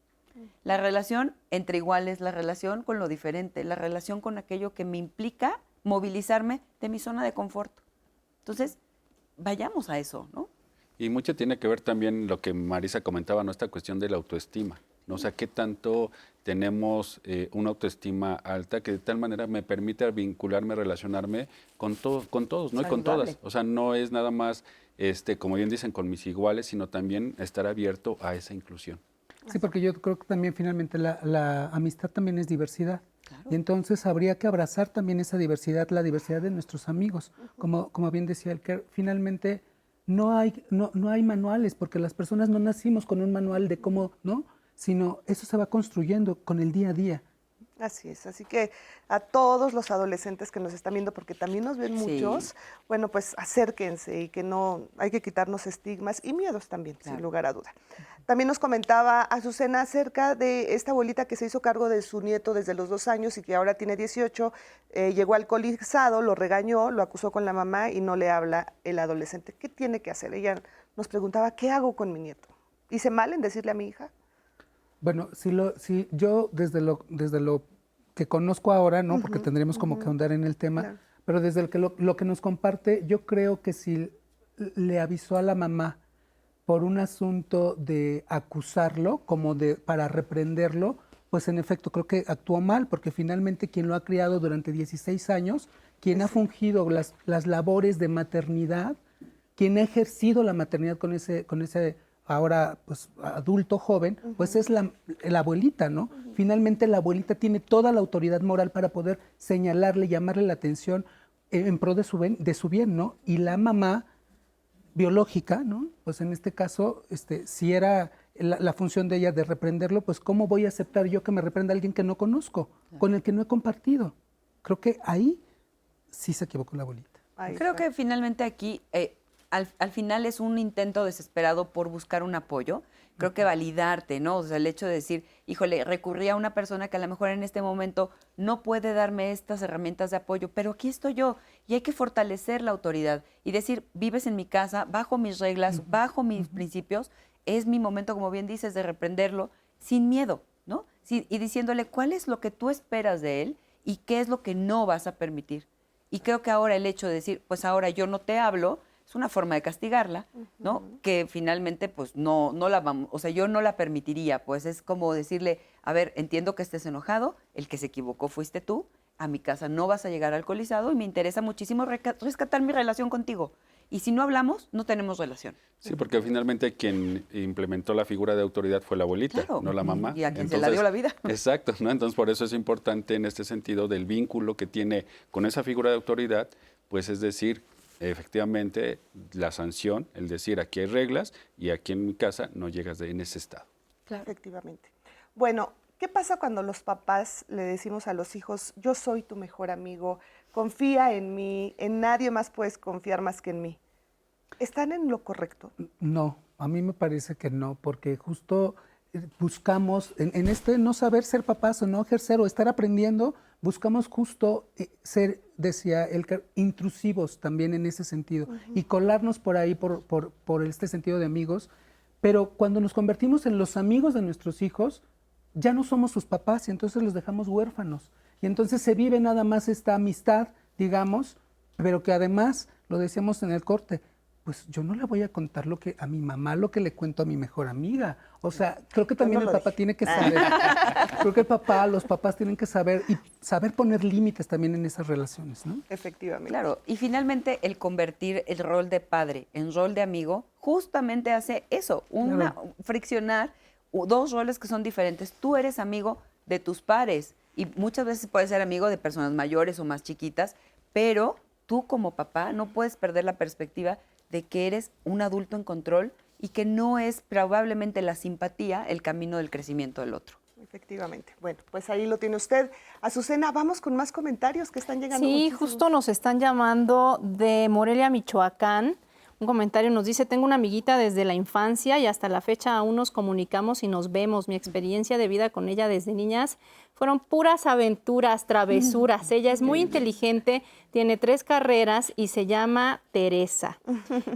La relación entre iguales, la relación con lo diferente, la relación con aquello que me implica movilizarme de mi zona de confort. Entonces, vayamos a eso, ¿no? Y mucho tiene que ver también lo que Marisa comentaba, ¿no? Esta cuestión de la autoestima, ¿no? O sea, qué tanto tenemos una autoestima alta que de tal manera me permite vincularme, relacionarme con todos, ¿no? Y con todas. O sea, no es nada más, como bien dicen, con mis iguales, sino también estar abierto a esa inclusión. Sí, porque yo creo que también finalmente la amistad también es diversidad. Claro. Y entonces habría que abrazar también esa diversidad, la diversidad de nuestros amigos. Como bien decía Elker, finalmente no hay manuales, porque las personas no nacimos con un manual de cómo, ¿no? Sino eso se va construyendo con el día a día. Así es, así que a todos los adolescentes que nos están viendo, porque también nos ven muchos, bueno, pues acérquense y que no, hay que quitarnos estigmas y miedos también, sin lugar a duda. También nos comentaba Azucena acerca de esta abuelita que se hizo cargo de su nieto desde los 2 años y que ahora tiene 18, llegó alcoholizado, lo regañó, lo acusó con la mamá y no le habla el adolescente. ¿Qué tiene que hacer? Ella nos preguntaba, ¿qué hago con mi nieto? ¿Hice mal en decirle a mi hija? Bueno, si yo desde lo que conozco ahora, ¿no? Porque tendríamos como que ahondar en el tema, pero desde lo que nos comparte, yo creo que si le avisó a la mamá por un asunto de acusarlo, como para reprenderlo, pues en efecto creo que actuó mal, porque finalmente quien lo ha criado durante 16 años, quien ha fungido las labores de maternidad, quien ha ejercido la maternidad con ese ahora pues adulto joven, pues es la abuelita, ¿no? Finalmente la abuelita tiene toda la autoridad moral para poder señalarle, llamarle la atención en pro de su bien, ¿no? Y la mamá biológica, ¿no? Pues en este caso, si era la función de ella de reprenderlo, pues ¿cómo voy a aceptar yo que me reprenda alguien que no conozco, con el que no he compartido? Creo que ahí sí se equivocó la abuelita. Creo que finalmente aquí, al final es un intento desesperado por buscar un apoyo. Creo que validarte, ¿no? O sea, el hecho de decir, híjole, recurrí a una persona que a lo mejor en este momento no puede darme estas herramientas de apoyo, pero aquí estoy yo y hay que fortalecer la autoridad y decir, vives en mi casa, bajo mis reglas, bajo mis principios, es mi momento, como bien dices, de reprenderlo sin miedo, ¿no? Sí, y diciéndole cuál es lo que tú esperas de él y qué es lo que no vas a permitir. Y creo que ahora el hecho de decir, pues ahora yo no te hablo, es una forma de castigarla, ¿no? Que finalmente, pues, no la vamos, o sea, yo no la permitiría, pues es como decirle, a ver, entiendo que estés enojado, el que se equivocó fuiste tú, a mi casa no vas a llegar alcoholizado y me interesa muchísimo rescatar mi relación contigo. Y si no hablamos, no tenemos relación. Sí, porque finalmente quien implementó la figura de autoridad fue la abuelita, no la mamá. Y a quien se la dio la vida. Exacto, ¿no? Entonces, por eso es importante en este sentido del vínculo que tiene con esa figura de autoridad, pues es decir, efectivamente, la sanción, el decir aquí hay reglas y aquí en mi casa no llegas en ese estado. Claro. Efectivamente. Bueno, ¿qué pasa cuando los papás le decimos a los hijos, yo soy tu mejor amigo, confía en mí, en nadie más puedes confiar más que en mí? ¿Están en lo correcto? No, a mí me parece que no, porque justo buscamos, en este no saber ser papás o no ejercer o estar aprendiendo, buscamos justo ser, decía Elker, intrusivos también en ese sentido y colarnos por ahí por este sentido de amigos, pero cuando nos convertimos en los amigos de nuestros hijos, ya no somos sus papás y entonces los dejamos huérfanos. Y entonces se vive nada más esta amistad, digamos, pero que además, lo decíamos en el corte, pues yo no le voy a contar lo que a mi mamá, lo que le cuento a mi mejor amiga. O sea, creo que también no el lo papá dije. tiene que saber, creo que los papás tienen que saber y saber poner límites también en esas relaciones, ¿no? Efectivamente. Claro, y finalmente el convertir el rol de padre en rol de amigo justamente hace eso, friccionar dos roles que son diferentes. Tú eres amigo de tus pares y muchas veces puedes ser amigo de personas mayores o más chiquitas, pero tú como papá no puedes perder la perspectiva de que eres un adulto en control y que no es probablemente la simpatía el camino del crecimiento del otro. Efectivamente. Bueno, pues ahí lo tiene usted. Azucena, vamos con más comentarios que están llegando. Sí, muchísimos. justo nos están llamando de Morelia, Michoacán. Un comentario nos dice, tengo una amiguita desde la infancia y hasta la fecha aún nos comunicamos y nos vemos. Mi experiencia de vida con ella desde niñas fueron puras aventuras, travesuras. Ella es muy inteligente, tiene 3 carreras y se llama Teresa.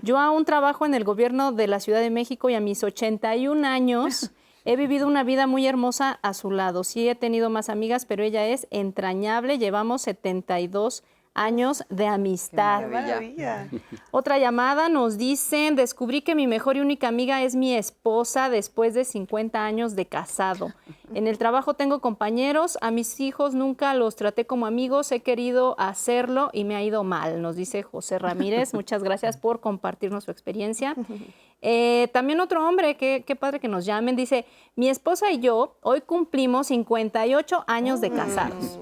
Yo aún trabajo en el gobierno de la Ciudad de México y a mis 81 años he vivido una vida muy hermosa a su lado. Sí he tenido más amigas, pero ella es entrañable. Llevamos 72 años de amistad. ¡Qué maravilla! Otra llamada nos dicen, descubrí que mi mejor y única amiga es mi esposa después de 50 años de casado. En el trabajo tengo compañeros, a mis hijos nunca los traté como amigos, he querido hacerlo y me ha ido mal, nos dice José Ramírez. Muchas gracias por compartirnos su experiencia. También otro hombre, qué padre que nos llamen, dice, mi esposa y yo hoy cumplimos 58 años de casados.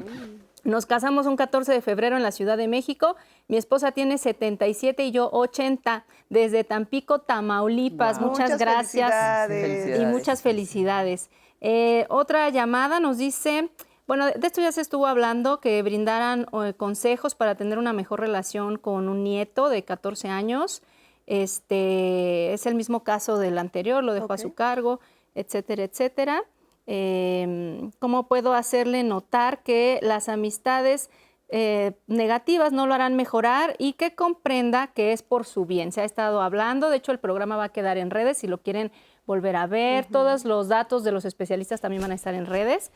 Nos casamos un 14 de febrero en la Ciudad de México. Mi esposa tiene 77 y yo 80, desde Tampico, Tamaulipas. Wow. Muchas gracias felicidades. y muchas felicidades. Otra llamada nos dice, bueno, de esto ya se estuvo hablando, que brindaran consejos para tener una mejor relación con un nieto de 14 años. Es el mismo caso del anterior, lo dejó a su cargo, etcétera, etcétera. ¿Cómo puedo hacerle notar que las amistades negativas no lo harán mejorar y que comprenda que es por su bien? Se ha estado hablando, de hecho el programa va a quedar en redes si lo quieren volver a ver. Todos los datos de los especialistas también van a estar en redes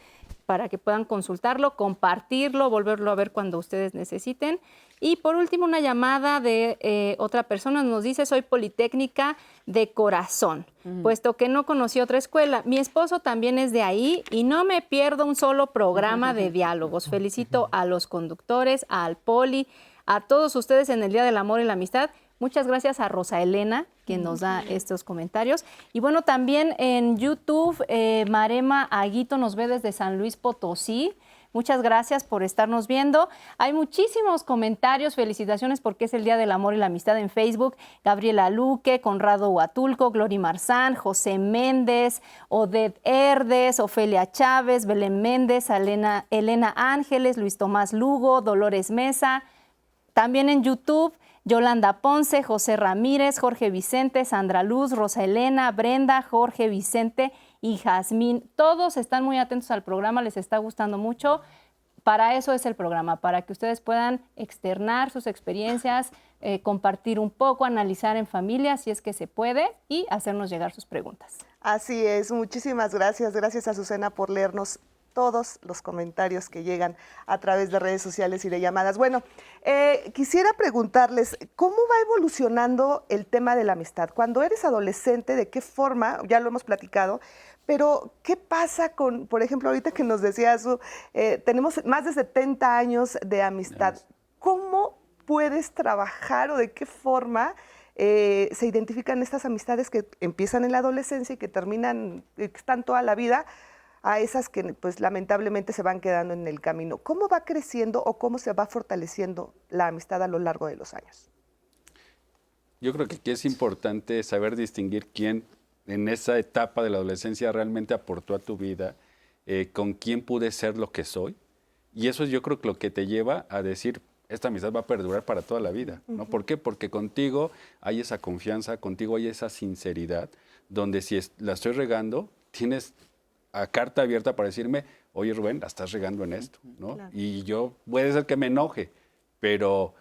para que puedan consultarlo, compartirlo, volverlo a ver cuando ustedes necesiten. Y por último, una llamada de otra persona nos dice, soy politécnica de corazón, puesto que no conocí otra escuela. Mi esposo también es de ahí y no me pierdo un solo programa de diálogos. Felicito a los conductores, al poli, a todos ustedes en el Día del Amor y la Amistad. Muchas gracias a Rosa Elena, quien nos da estos comentarios. Y bueno, también en YouTube, Marema Aguito nos ve desde San Luis Potosí. Muchas gracias por estarnos viendo. Hay muchísimos comentarios, felicitaciones porque es el Día del Amor y la Amistad en Facebook. Gabriela Luque, Conrado Huatulco, Glory Marzán, José Méndez, Odette Herdes, Ofelia Chávez, Belén Méndez, Elena Ángeles, Luis Tomás Lugo, Dolores Mesa. También en YouTube, Yolanda Ponce, José Ramírez, Jorge Vicente, Sandra Luz, Rosa Elena, Brenda, Jorge Vicente y Jazmín. Todos están muy atentos al programa, les está gustando mucho. Para eso es el programa, para que ustedes puedan externar sus experiencias, compartir un poco, analizar en familia, si es que se puede, y hacernos llegar sus preguntas. Así es, muchísimas gracias. Gracias, Azucena, por leernos todos los comentarios que llegan a través de redes sociales y de llamadas. Bueno, quisiera preguntarles, ¿cómo va evolucionando el tema de la amistad? Cuando eres adolescente, ¿de qué forma? Ya lo hemos platicado, pero ¿qué pasa con, por ejemplo, ahorita que nos decía Azu, tenemos más de 70 años de amistad? ¿Cómo puedes trabajar o de qué forma se identifican estas amistades que empiezan en la adolescencia y que terminan, que están toda la vida, a esas que pues lamentablemente se van quedando en el camino? ¿Cómo va creciendo o cómo se va fortaleciendo la amistad a lo largo de los años? Yo creo que aquí es importante saber distinguir quién en esa etapa de la adolescencia realmente aportó a tu vida, con quién pude ser lo que soy. Y eso yo creo que lo que te lleva a decir, esta amistad va a perdurar para toda la vida, ¿no? ¿Por qué? Porque contigo hay esa confianza, contigo hay esa sinceridad, donde si la estoy regando, tienes a carta abierta para decirme, oye Rubén, la estás regando en esto, ¿no? Claro. Y yo, puede ser que me enoje, pero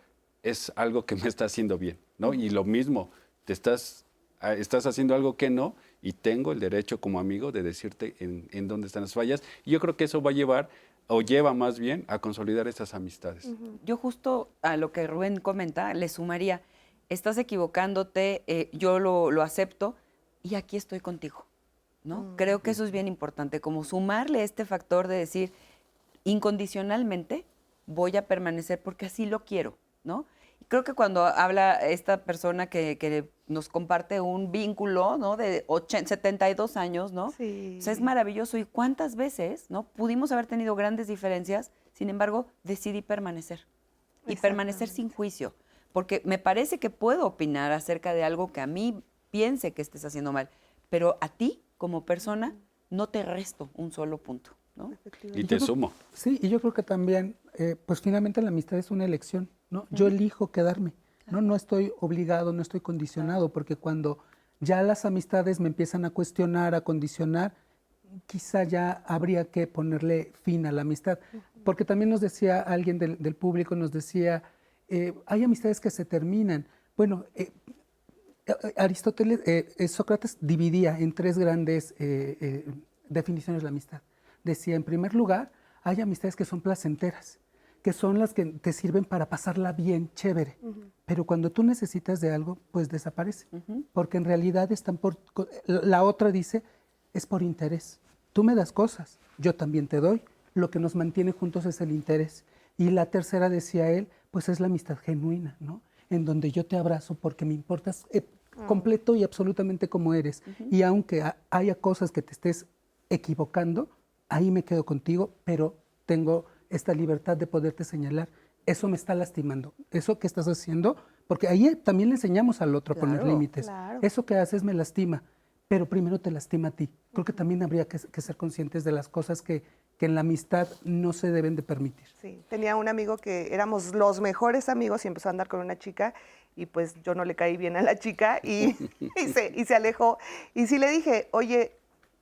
es algo que me está haciendo bien, ¿no? Y lo mismo, estás haciendo algo que no, y tengo el derecho como amigo de decirte en dónde están las fallas. Y yo creo que eso va a llevar, o lleva más bien, a consolidar estas amistades. Yo justo a lo que Rubén comenta, le sumaría, estás equivocándote, yo lo acepto y aquí estoy contigo, ¿no? Creo que eso es bien importante, como sumarle este factor de decir, incondicionalmente voy a permanecer porque así lo quiero, ¿no? Y creo que cuando habla esta persona que nos comparte un vínculo, ¿no? De 72 años, ¿no? Sí. O sea, es maravilloso. ¿Y cuántas veces, ¿no? Pudimos haber tenido grandes diferencias, sin embargo, decidí permanecer. Y permanecer sin juicio. Porque me parece que puedo opinar acerca de algo que a mí piense que estés haciendo mal, pero a ti, como persona, no te resto un solo punto, ¿no? Y te sumo. Sí, y yo creo que también, pues finalmente la amistad es una elección, ¿no? Yo elijo quedarme, ¿no? No estoy obligado, no estoy condicionado, porque cuando ya las amistades me empiezan a cuestionar, a condicionar, quizá ya habría que ponerle fin a la amistad. Porque también nos decía alguien del público, nos decía, hay amistades que se terminan. Bueno, Aristóteles, Sócrates dividía en tres grandes definiciones la amistad. Decía, en primer lugar, hay amistades que son placenteras, que son las que te sirven para pasarla bien, chévere. Pero cuando tú necesitas de algo, pues desaparece. Porque en realidad están por... La otra dice, es por interés. Tú me das cosas, yo también te doy. Lo que nos mantiene juntos es el interés. Y la tercera, decía él, pues es la amistad genuina, ¿no? En donde yo te abrazo porque me importas completo y absolutamente como eres. Y aunque haya cosas que te estés equivocando, ahí me quedo contigo, pero tengo esta libertad de poderte señalar. Eso me está lastimando. Eso que estás haciendo, porque ahí también le enseñamos al otro a poner límites. Claro. Eso que haces me lastima, pero primero te lastima a ti. Creo que también habría que ser conscientes de las cosas que en la amistad no se deben de permitir. Sí, tenía un amigo que éramos los mejores amigos y empezó a andar con una chica y pues yo no le caí bien a la chica y se alejó. Y sí le dije, oye,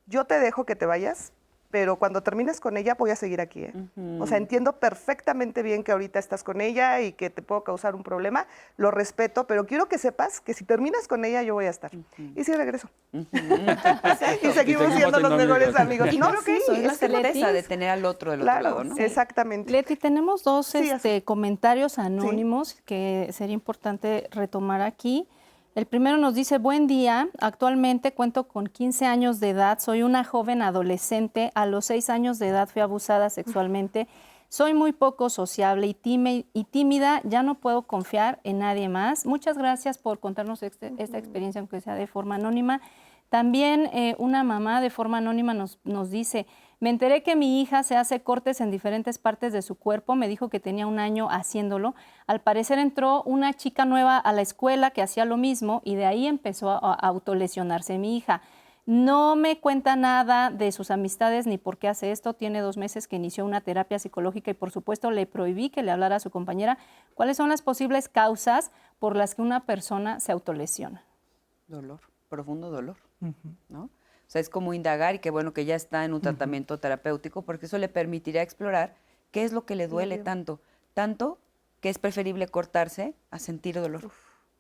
yo te dejo que te vayas, pero cuando termines con ella voy a seguir aquí, ¿eh? O sea, entiendo perfectamente bien que ahorita estás con ella y que te puedo causar un problema, lo respeto, pero quiero que sepas que si terminas con ella yo voy a estar. Y sí regreso. Y seguimos siendo los mejores amigos. Y No, creo que sí, eso es la es que certeza de tener al otro del claro, otro lado, ¿no? Exactamente. Leti, tenemos dos Sí, así. comentarios anónimos que sería importante retomar aquí. El primero nos dice, buen día, actualmente cuento con 15 años de edad, soy una joven adolescente, a los 6 años de edad fui abusada sexualmente, soy muy poco sociable y tímida, ya no puedo confiar en nadie más. Muchas gracias por contarnos esta experiencia, aunque sea de forma anónima. También una mamá de forma anónima nos dice, me enteré que mi hija se hace cortes en diferentes partes de su cuerpo, me dijo que tenía 1 año haciéndolo. Al parecer entró una chica nueva a la escuela que hacía lo mismo y de ahí empezó a autolesionarse mi hija. No me cuenta nada de sus amistades ni por qué hace esto. Tiene 2 meses que inició una terapia psicológica y por supuesto le prohibí que le hablara a su compañera. ¿Cuáles son las posibles causas por las que una persona se autolesiona? Dolor, profundo dolor, ¿no? O sea, es como indagar y qué bueno que ya está en un tratamiento terapéutico porque eso le permitirá explorar qué es lo que le duele tanto que es preferible cortarse a sentir dolor.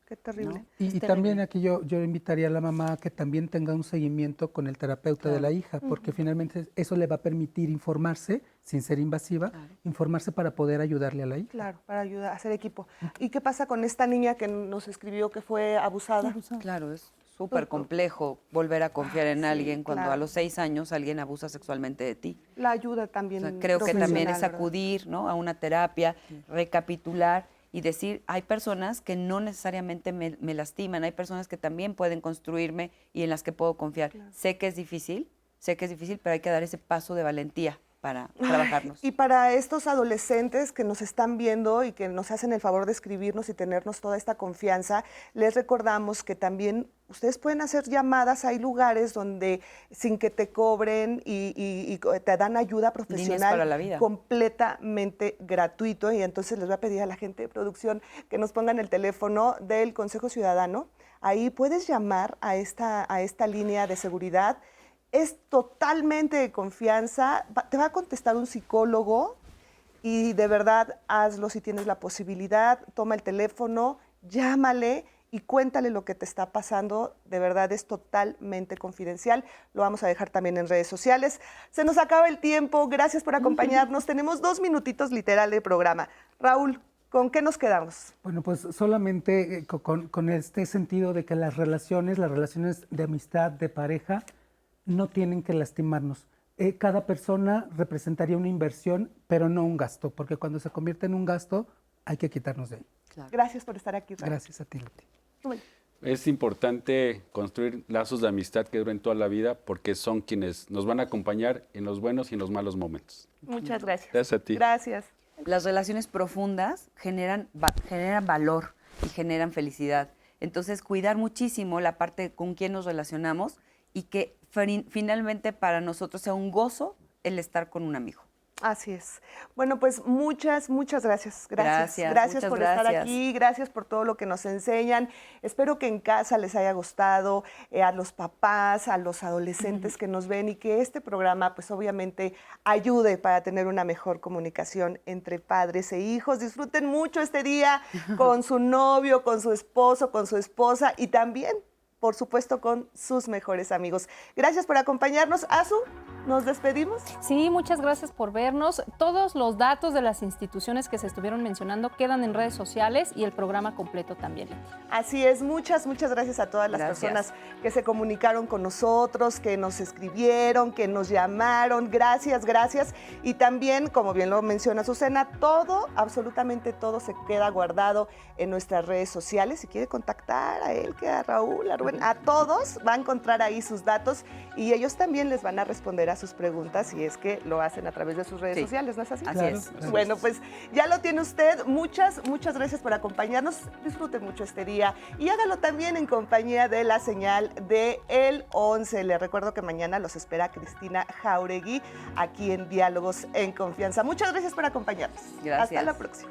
Qué terrible. ¿No? Y también aquí yo invitaría a la mamá a que también tenga un seguimiento con el terapeuta de la hija, porque finalmente eso le va a permitir informarse, sin ser invasiva, informarse para poder ayudarle a la hija. Claro, para ayudar a hacer equipo. ¿Y qué pasa con esta niña que nos escribió que fue abusada? Claro, es súper complejo volver a confiar en alguien cuando claro. a los 6 años alguien abusa sexualmente de ti. La ayuda también. O sea, creo que también es profesional, ¿verdad? acudir, ¿no?, a una terapia, recapitular y decir, hay personas que no necesariamente me lastiman, hay personas que también pueden construirme y en las que puedo confiar. Claro. Sé que es difícil, pero hay que dar ese paso de valentía para trabajarnos. Y para estos adolescentes que nos están viendo y que nos hacen el favor de escribirnos y tenernos toda esta confianza, les recordamos que también ustedes pueden hacer llamadas, hay lugares donde sin que te cobren y te dan ayuda profesional para la vida. Completamente gratuito. Y entonces les voy a pedir a la gente de producción que nos pongan el teléfono del Consejo Ciudadano. Ahí puedes llamar a esta línea de seguridad. Es totalmente de confianza, te va a contestar un psicólogo y de verdad hazlo si tienes la posibilidad, toma el teléfono, llámale y cuéntale lo que te está pasando, de verdad es totalmente confidencial, lo vamos a dejar también en redes sociales. Se nos acaba el tiempo, gracias por acompañarnos, tenemos 2 minutitos literal de programa. Raúl, ¿Con qué nos quedamos? Bueno, pues solamente con este sentido de que las relaciones de amistad, de pareja, no tienen que lastimarnos. Cada persona representaría una inversión, pero no un gasto, porque cuando se convierte en un gasto, hay que quitarnos de ahí. Claro. Gracias por estar aquí, Raúl. Gracias a ti, Leti. Bueno, Es importante construir lazos de amistad que duren toda la vida porque son quienes nos van a acompañar en los buenos y en los malos momentos. muchas gracias. Gracias a ti. Gracias. Las relaciones profundas generan valor y generan felicidad. Entonces, cuidar muchísimo la parte con quién nos relacionamos y que finalmente para nosotros sea un gozo el estar con un amigo. Así es. Bueno, pues muchas gracias. Gracias muchas por estar gracias. aquí, gracias por todo lo que nos enseñan. Espero que en casa les haya gustado, a los papás, a los adolescentes que nos ven y que este programa pues obviamente ayude para tener una mejor comunicación entre padres e hijos. Disfruten mucho este día con su novio, con su esposo, con su esposa y también, por supuesto, con sus mejores amigos. Gracias por acompañarnos. Azu, ¿nos despedimos? Sí, muchas gracias por vernos. Todos los datos de las instituciones que se estuvieron mencionando quedan en redes sociales y el programa completo también. Así es, muchas gracias a todas las personas que se comunicaron con nosotros, que nos escribieron, que nos llamaron. Gracias. Y también, como bien lo menciona Azucena, todo, absolutamente todo se queda guardado en nuestras redes sociales. Si quiere contactar a él, a Raúl, a Rubén, a todos, va a encontrar ahí sus datos y ellos también les van a responder a sus preguntas si es que lo hacen a través de sus redes sociales, ¿no es así? Así es. Bueno, pues ya lo tiene usted. Muchas gracias por acompañarnos. Disfrute mucho este día y hágalo también en compañía de la señal de El 11. Les recuerdo que mañana los espera Cristina Jauregui aquí en Diálogos en Confianza. Muchas gracias por acompañarnos. Gracias. Hasta la próxima.